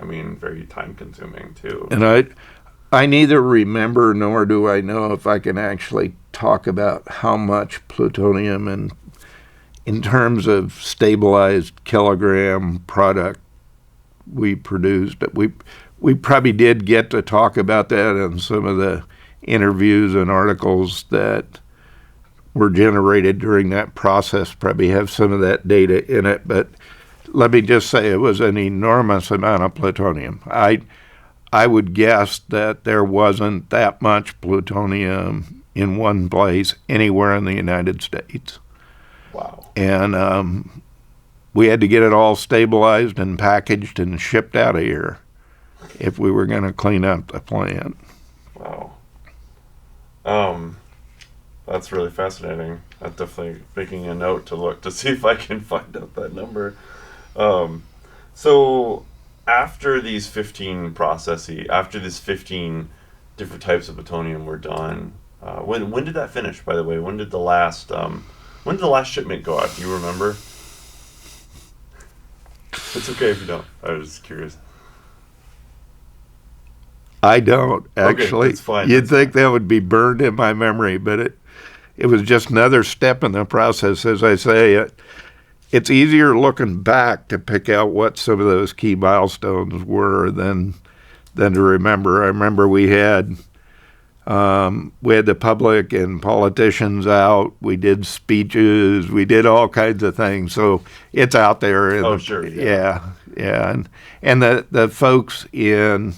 time consuming too. And I neither remember nor do I know if I can actually talk about how much plutonium and in terms of stabilized kilogram product we produced. But we probably did get to talk about that in some of the interviews and articles that were generated during that process probably have some of that data in it. But let me just say it was an enormous amount of plutonium. I would guess that there wasn't that much plutonium in one place anywhere in the United States. Wow. And we had to get it all stabilized and packaged and shipped out of here if we were going to clean up the plant. Wow. That's really fascinating. I'm definitely making a note to look to see if I can find out that number. So after these 15 processes, after these 15 different types of plutonium were done, when did that finish, by the way? When did the last shipment go out? Do you remember? It's okay if you don't. I was just curious. I don't, actually. Okay, that's fine. You'd think that would be burned in my memory, but it was just another step in the process. As I say, it's easier looking back to pick out what some of those key milestones were than to remember. I remember we had the public and politicians out. We did speeches. We did all kinds of things. So it's out there. Oh, sure. Yeah. And the folks in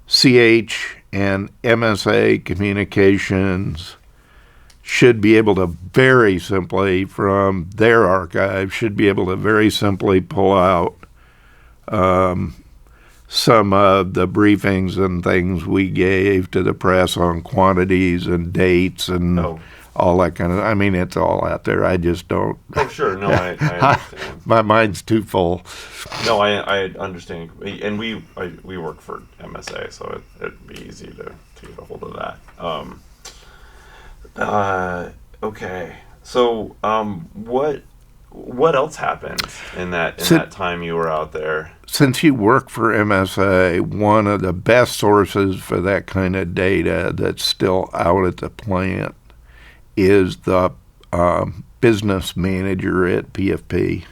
CH and MSA communications should be able to very simply, from their archive, should be able to very simply pull out some of the briefings and things we gave to the press on quantities and dates and all that kind of. I mean, it's all out there. I just don't. Oh, sure. No, I understand. My mind's too full. No, I understand. And we work for MSA, so it'd be easy to get a hold of that. Okay. So, what else happened in that time you were out there? Since you work for MSA, one of the best sources for that kind of data that's still out at the plant is the business manager at PFP.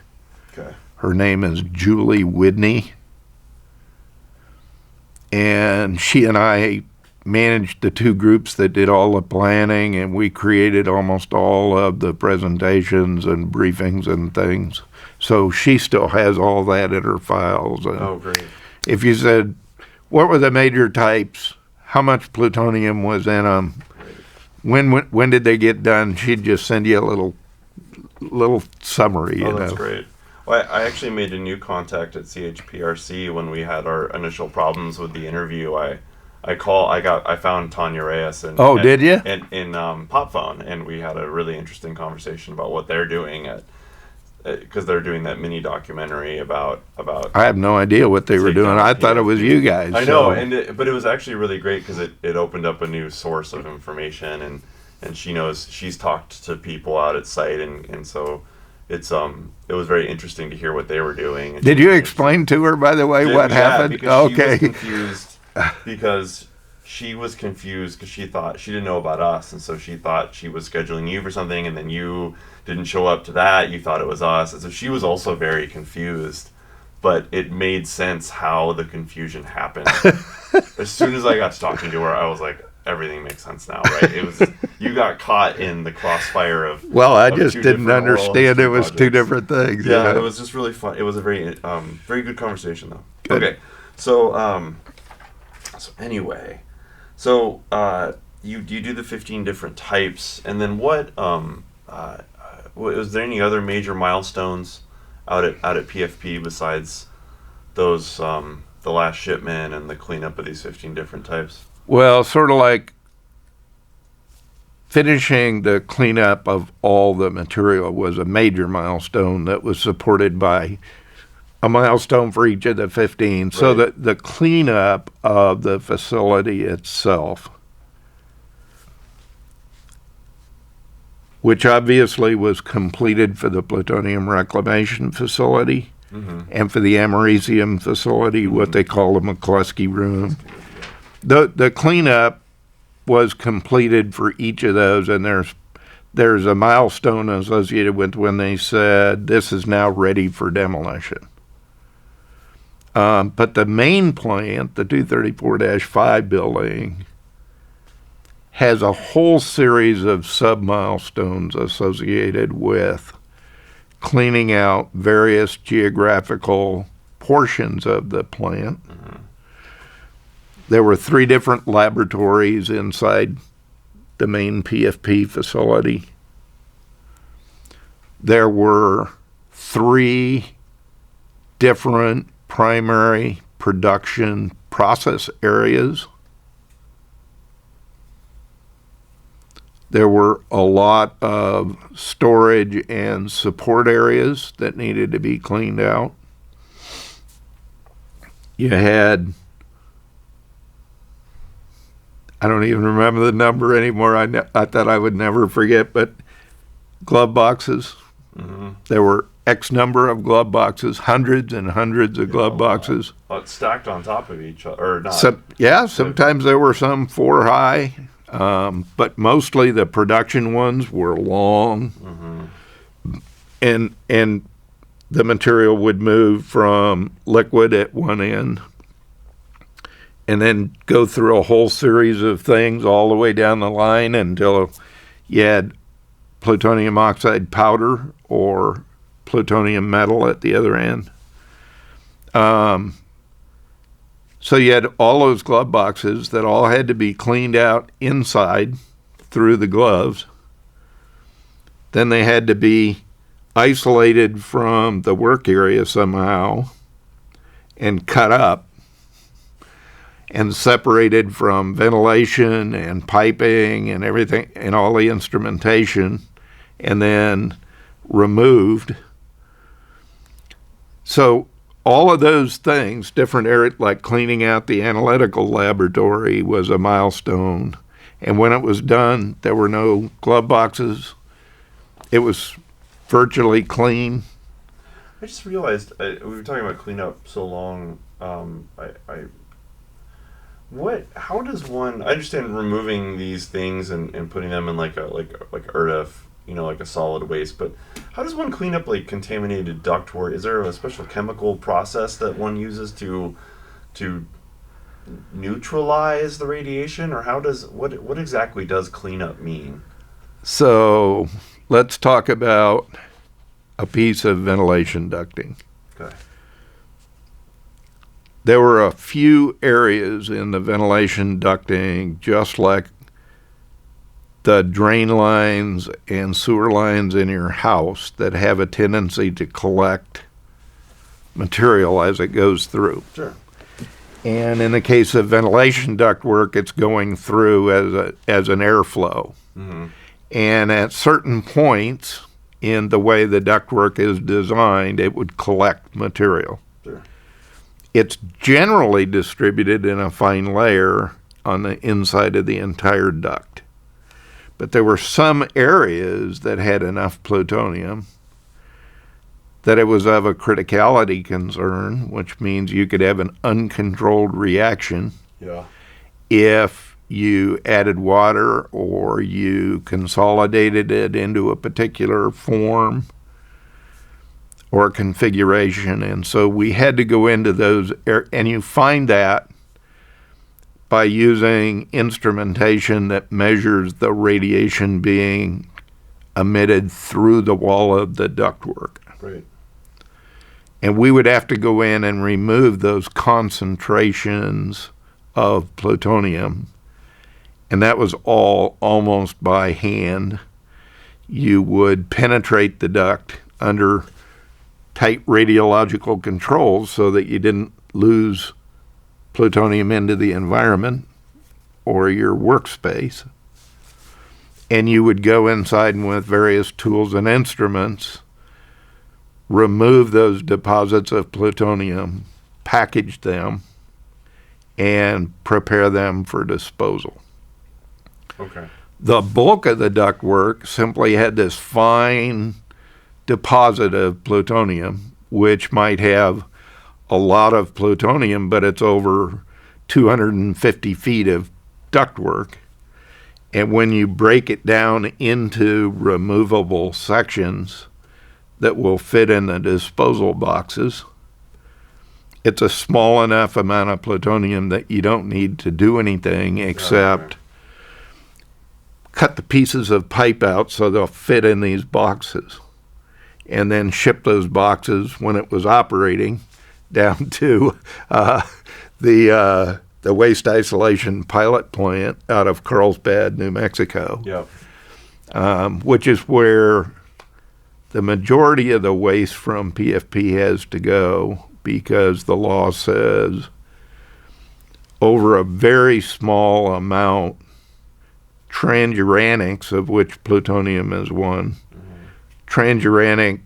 Okay. Her name is Julie Whitney, and she and I managed the two groups that did all the planning, and we created almost all of the presentations and briefings and things. So she still has all that in her files. Oh, great. If you said, what were the major types, how much plutonium was in them, when did they get done, she'd just send you a little summary. Oh, that's great. Well, I actually made a new contact at CHPRC when we had our initial problems with the interview. I found Tanya Reyes did you? in Pop Phone, and we had a really interesting conversation about what they're doing because they're doing that mini documentary about. I have no idea what they were doing. I thought it was you guys. I know, but it was actually really great because it opened up a new source of information, and she's talked to people out at site, and so it was very interesting to hear what they were doing. Did you explain to her, by the way, what happened? Okay. She was confused because she thought she didn't know about us, and so she thought she was scheduling you for something, and then you didn't show up to that. You thought it was us, and so she was also very confused. But it made sense how the confusion happened. As soon as I got to talking to her, I was like, everything makes sense now, right? It was you got caught in the crossfire of. Well, I just didn't understand it was two different things. Yeah, it was just really fun. It was a very very good conversation, though. Good. Okay, so anyway, you do the 15 different types, and then what? Was there any other major milestones out at PFP besides those the last shipment and the cleanup of these 15 different types? Well, sort of like finishing the cleanup of all the material was a major milestone that was supported by a milestone for each of the 15. Right. So that the cleanup of the facility itself, which obviously was completed for the plutonium reclamation facility and for the americium facility, what they call the McCluskey room. The cleanup was completed for each of those, and there's a milestone associated with when they said this is now ready for demolition. But the main plant, the 234-5 building, has a whole series of sub-milestones associated with cleaning out various geographical portions of the plant. There were 3 different laboratories inside the main PFP facility. There were 3 different primary production process areas. There were a lot of storage and support areas that needed to be cleaned out. You had, I don't even remember the number anymore. I thought I would never forget, but glove boxes. Mm-hmm. There were X number of glove boxes, hundreds and hundreds of glove boxes. Well, it's stacked on top of each other, or not? Sometimes there were some 4 high, but mostly the production ones were long, and the material would move from liquid at one end and then go through a whole series of things all the way down the line until you had plutonium oxide powder or plutonium metal at the other end. So you had all those glove boxes that all had to be cleaned out inside through the gloves. Then they had to be isolated from the work area somehow and cut up and separated from ventilation and piping and everything and all the instrumentation, and then removed. So all of those things, different areas, like cleaning out the analytical laboratory was a milestone. And when it was done, there were no glove boxes. It was virtually clean. I just realized we were talking about cleanup so long. How does one? I understand removing these things and putting them in like ERDF, like a solid waste. But how does one clean up like contaminated ductwork? Is there a special chemical process that one uses to neutralize the radiation, or what exactly does cleanup mean? So let's talk about a piece of ventilation ducting. Okay. There were a few areas in the ventilation ducting, just like the drain lines and sewer lines in your house, that have a tendency to collect material as it goes through. Sure. And in the case of ventilation ductwork, it's going through as an airflow. Mm-hmm. And at certain points in the way the ductwork is designed, it would collect material. Sure. It's generally distributed in a fine layer on the inside of the entire duct. But there were some areas that had enough plutonium that it was of a criticality concern, which means you could have an uncontrolled reaction. Yeah. If you added water or you consolidated it into a particular form or configuration. And so we had to go into those, and you find that by using instrumentation that measures the radiation being emitted through the wall of the ductwork. Right. And we would have to go in and remove those concentrations of plutonium. And that was all almost by hand. You would penetrate the duct under tight radiological controls so that you didn't lose plutonium into the environment or your workspace. And you would go inside and with various tools and instruments, remove those deposits of plutonium, package them, and prepare them for disposal. Okay. The bulk of the ductwork simply had this fine deposit of plutonium, which might have a lot of plutonium, but it's over 250 feet of ductwork. And when you break it down into removable sections that will fit in the disposal boxes, it's a small enough amount of plutonium that you don't need to do anything except cut the pieces of pipe out so they'll fit in these boxes, and then ship those boxes when it was operating down to the waste isolation pilot plant out of Carlsbad, New Mexico, which is where the majority of the waste from PFP has to go, because the law says over a very small amount, transuranics, of which plutonium is one, transuranic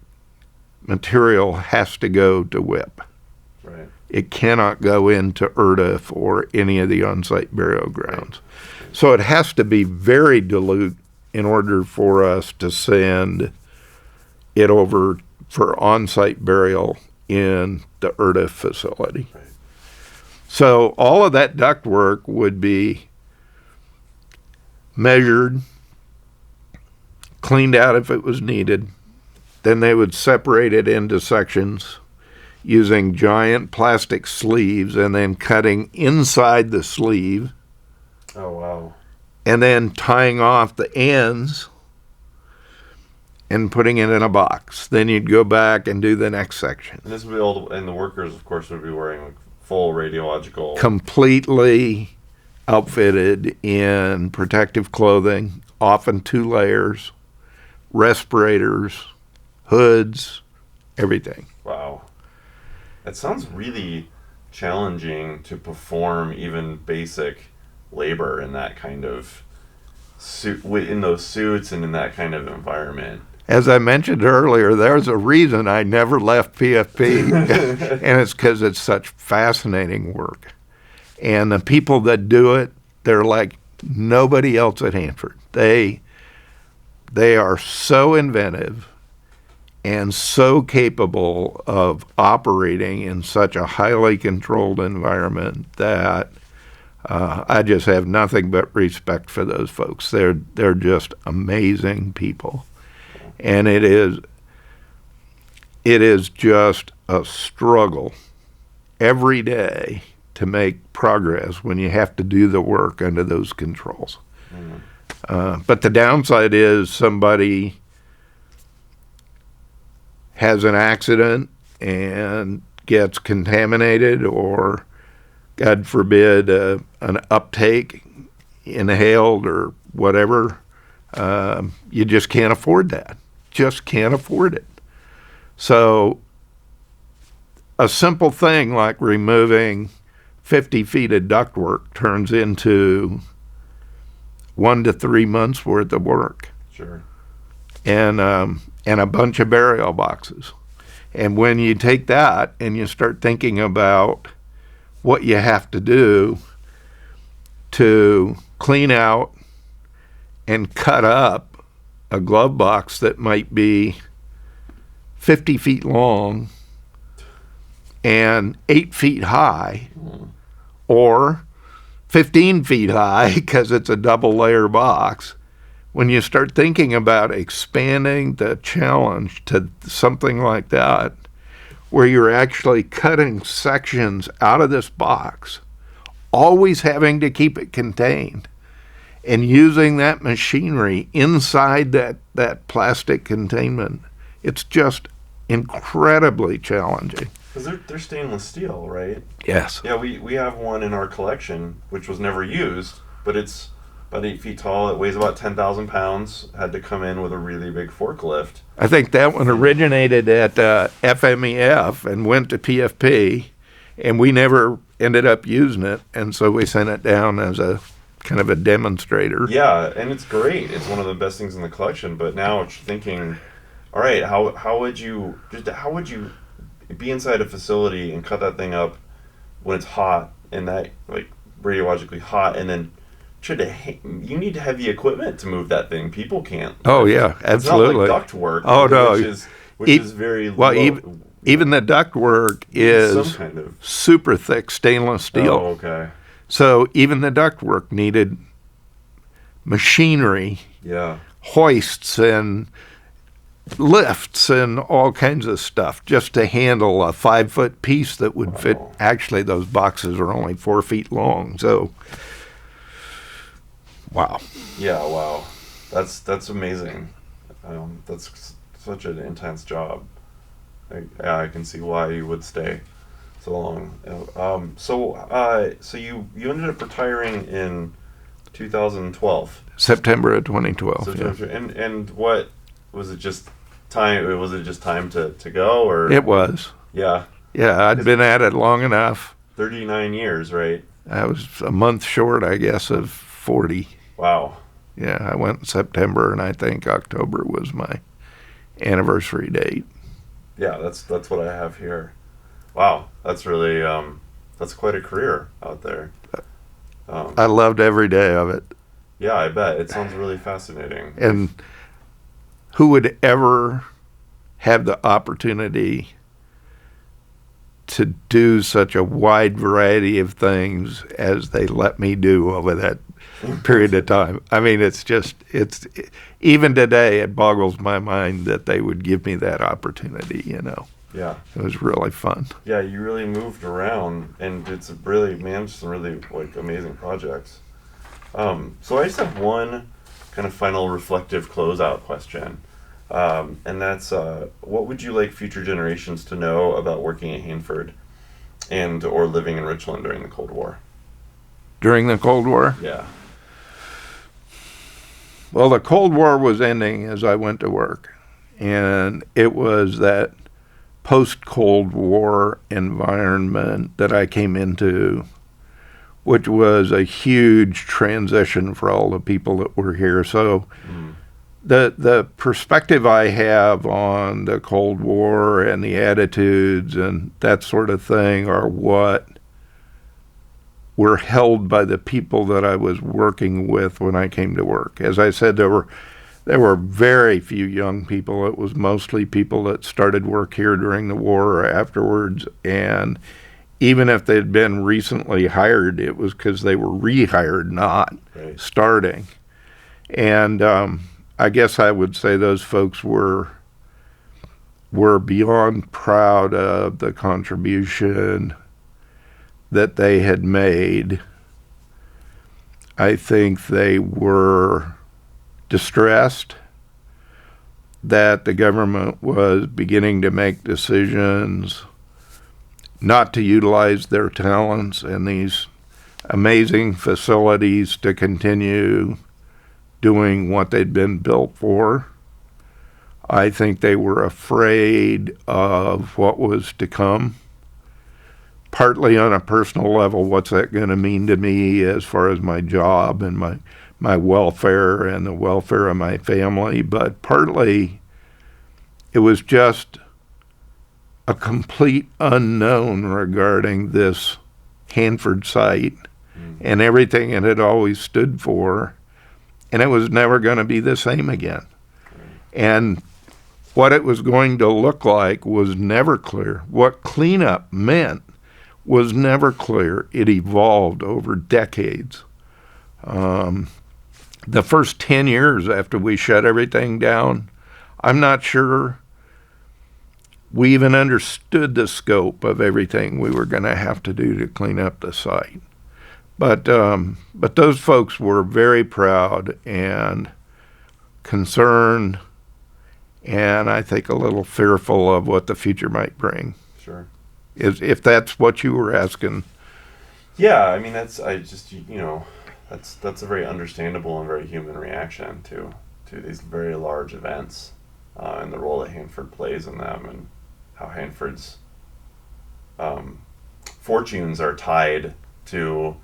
material has to go to WIP. Right. It cannot go into ERDF or any of the on-site burial grounds. Right. So it has to be very dilute in order for us to send it over for on-site burial in the ERDF facility. Right. So all of that duct work would be measured, cleaned out if it was needed. Then they would separate it into sections using giant plastic sleeves and then cutting inside the sleeve. Oh, wow. And then tying off the ends and putting it in a box. Then you'd go back and do the next section. And this would be all, and the workers, of course, would be wearing like full radiological... Completely outfitted in protective clothing, often 2 layers, respirators, hoods, everything. Wow. That sounds really challenging to perform even basic labor in that kind of suit, in those suits and in that kind of environment. As I mentioned earlier, there's a reason I never left PFP, and it's because it's such fascinating work. And the people that do it, they're like nobody else at Hanford. They are so inventive and so capable of operating in such a highly controlled environment that I just have nothing but respect for those folks. They're just amazing people. And it is just a struggle every day to make progress when you have to do the work under those controls. But the downside is somebody has an accident and gets contaminated, or, God forbid, an uptake, inhaled or whatever. You just can't afford that. Just can't afford it. So a simple thing like removing 50 feet of ductwork turns into 1 to 3 months worth of work. Sure. And a bunch of burial boxes. And when you take that and you start thinking about what you have to do to clean out and cut up a glove box that might be 50 feet long and 8 feet high, or 15 feet high because it's a double layer box, when you start thinking about expanding the challenge to something like that, where you're actually cutting sections out of this box, always having to keep it contained, and using that machinery inside that plastic containment, it's just incredibly challenging. Because they're stainless steel, right? Yes. Yeah, we have one in our collection, which was never used, but it's about 8 feet tall. It weighs about 10,000 pounds. Had to come in with a really big forklift. I think that one originated at FMEF and went to PFP, and we never ended up using it, and so we sent it down as a kind of a demonstrator. Yeah, and it's great. It's one of the best things in the collection. But now it's thinking, all right, how would you be inside a facility and cut that thing up when it's hot and that like radiologically hot, and then you need heavy equipment to move that thing. People can't. Oh yeah, absolutely. It's not like duct work. Oh no, which is very well. Low. Even the duct work is some kind of super thick stainless steel. Oh, okay. So even the ductwork needed machinery, hoists and lifts and all kinds of stuff just to handle a 5-foot piece that would fit. Actually, those boxes are only 4 feet long. So, wow. Yeah, wow. That's amazing. That's such an intense job. I can see why you would stay so long. So you ended up retiring in 2012. September of 2012. So Yeah. and what was it? Just time? Was it just time to go, or It was. yeah, Yeah, I'd been at it long enough. 39 years, right? I was a month short, I guess, of 40. Wow. Yeah, I went in September, and I think October was my anniversary date. Yeah, that's what I have here. Wow, that's really that's quite a career out there. I loved every day of it. Yeah, I bet it sounds really fascinating. And who would ever have the opportunity to do such a wide variety of things as they let me do over that period of time? I mean, it's even today, it boggles my mind that they would give me that opportunity, Yeah. It was really fun. Yeah, you really moved around and did some really managed some really like amazing projects. So I just have one kind of final reflective closeout question, and that's what would you like future generations to know about working at Hanford and or living in Richland during the Cold War? During the Cold War? Yeah. Well, the Cold War was ending as I went to work, and it was that post-Cold War environment that I came into, which was a huge transition for all the people that were here. So the perspective I have on the Cold War and the attitudes and that sort of thing are what were held by the people that I was working with when I came to work. As I said, there were very few young people. It was mostly people that started work here during the war or afterwards, and even if they'd been recently hired, it was because they were rehired, not starting. And I guess I would say those folks were beyond proud of the contribution that they had made. I think they were distressed that the government was beginning to make decisions not to utilize their talents in these amazing facilities to continue doing what they'd been built for. I think they were afraid of what was to come. Partly on a personal level, what's that going to mean to me as far as my job and my welfare and the welfare of my family, but partly it was just a complete unknown regarding this Hanford site and everything it had always stood for, and it was never going to be the same again. And what it was going to look like was never clear. What cleanup meant was never clear. It evolved over decades. The first 10 years after we shut everything down, I'm not sure we even understood the scope of everything we were going to have to do to clean up the site. But those folks were very proud and concerned, and I think a little fearful of what the future might bring. Sure. If that's what you were asking. Yeah, I mean that's a very understandable and very human reaction to these very large events, and the role that Hanford plays in them, and how Hanford's fortunes are tied to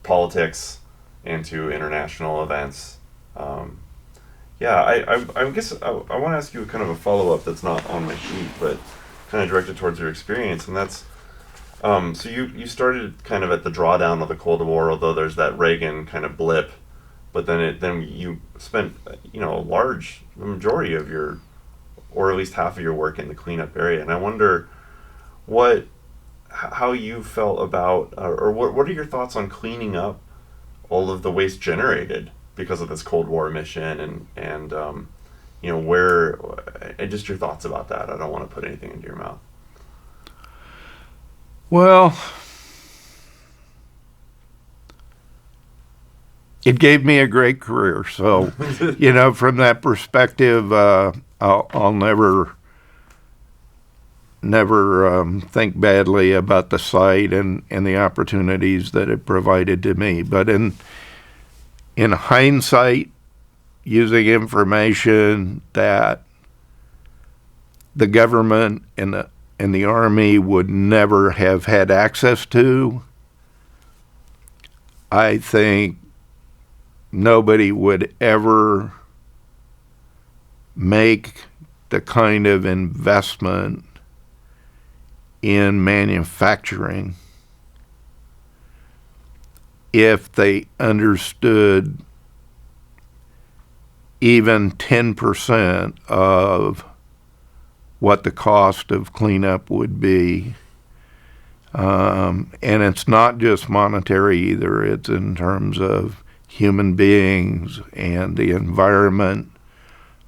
politics and to international events. I guess I want to ask you kind of a follow-up that's not on my sheet, but kind of directed towards your experience, and that's so you started kind of at the drawdown of the Cold War, although there's that Reagan kind of blip, but then you spent the majority of your, or at least half of your work in the cleanup area, and I wonder how you felt about, or what are your thoughts on cleaning up all of the waste generated because of this Cold War mission, and where, and just your thoughts about that. I don't want to put anything into your mouth. Well, it gave me a great career. So, from that perspective, I'll never think badly about the site and the opportunities that it provided to me. But in hindsight, using information that the government and the Army would never have had access to, I think nobody would ever make the kind of investment in manufacturing if they understood even 10% of what the cost of cleanup would be. And it's not just monetary either. It's in terms of human beings and the environment.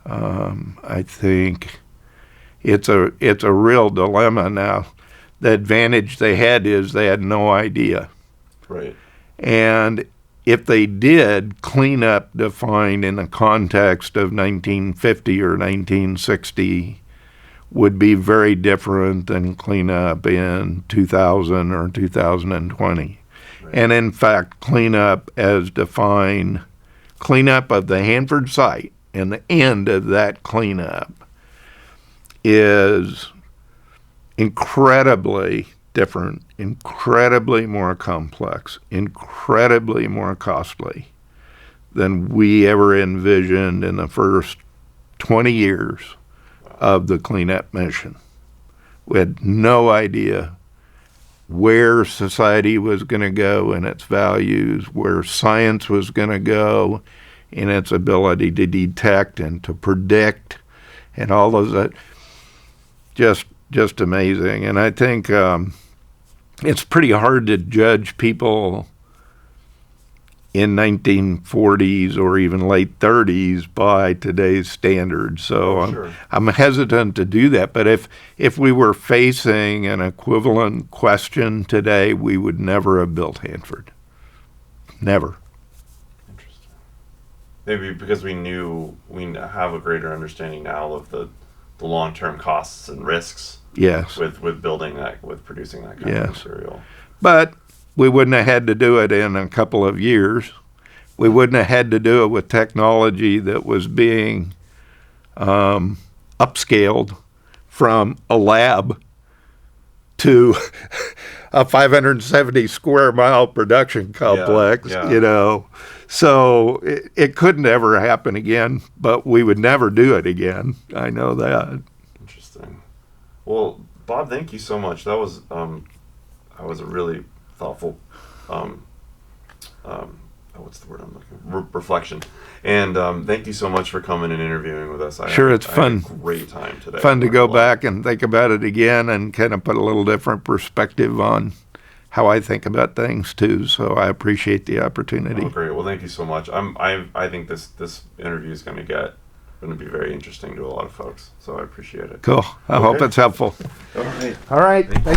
I think it's a real dilemma now. The advantage they had is they had no idea. Right. And if they did, cleanup defined in the context of 1950 or 1960 would be very different than cleanup in 2000 or 2020. Right. And in fact, cleanup as defined, cleanup of the Hanford site and the end of that cleanup is incredibly different, incredibly more complex, incredibly more costly than we ever envisioned in the first 20 years of the cleanup mission. We had no idea where society was going to go in its values, where science was going to go in its ability to detect and to predict, and all of that. Just amazing. And I think it's pretty hard to judge people in 1940s or even late 30s by today's standards. So I'm hesitant to do that. But if we were facing an equivalent question today, we would never have built Hanford. Never. Interesting. Maybe because we have a greater understanding now of the long-term costs and risks. Yes. With building that, with producing that kind of material. But we wouldn't have had to do it in a couple of years. We wouldn't have had to do it with technology that was being upscaled from a lab to a 570 square mile production complex, So it couldn't ever happen again, but we would never do it again. I know that. Interesting. Well, Bob, thank you so much. That was a really thoughtful, what's the word I'm looking for? Reflection. And thank you so much for coming and interviewing with us. It's fun. Had a great time today. Fun to go back and think about it again and kind of put a little different perspective on how I think about things too. So I appreciate the opportunity. Oh, great. Well, thank you so much. I think this interview is going to be very interesting to a lot of folks. So I appreciate it. Cool. I hope it's helpful. All right. All right. Thank you.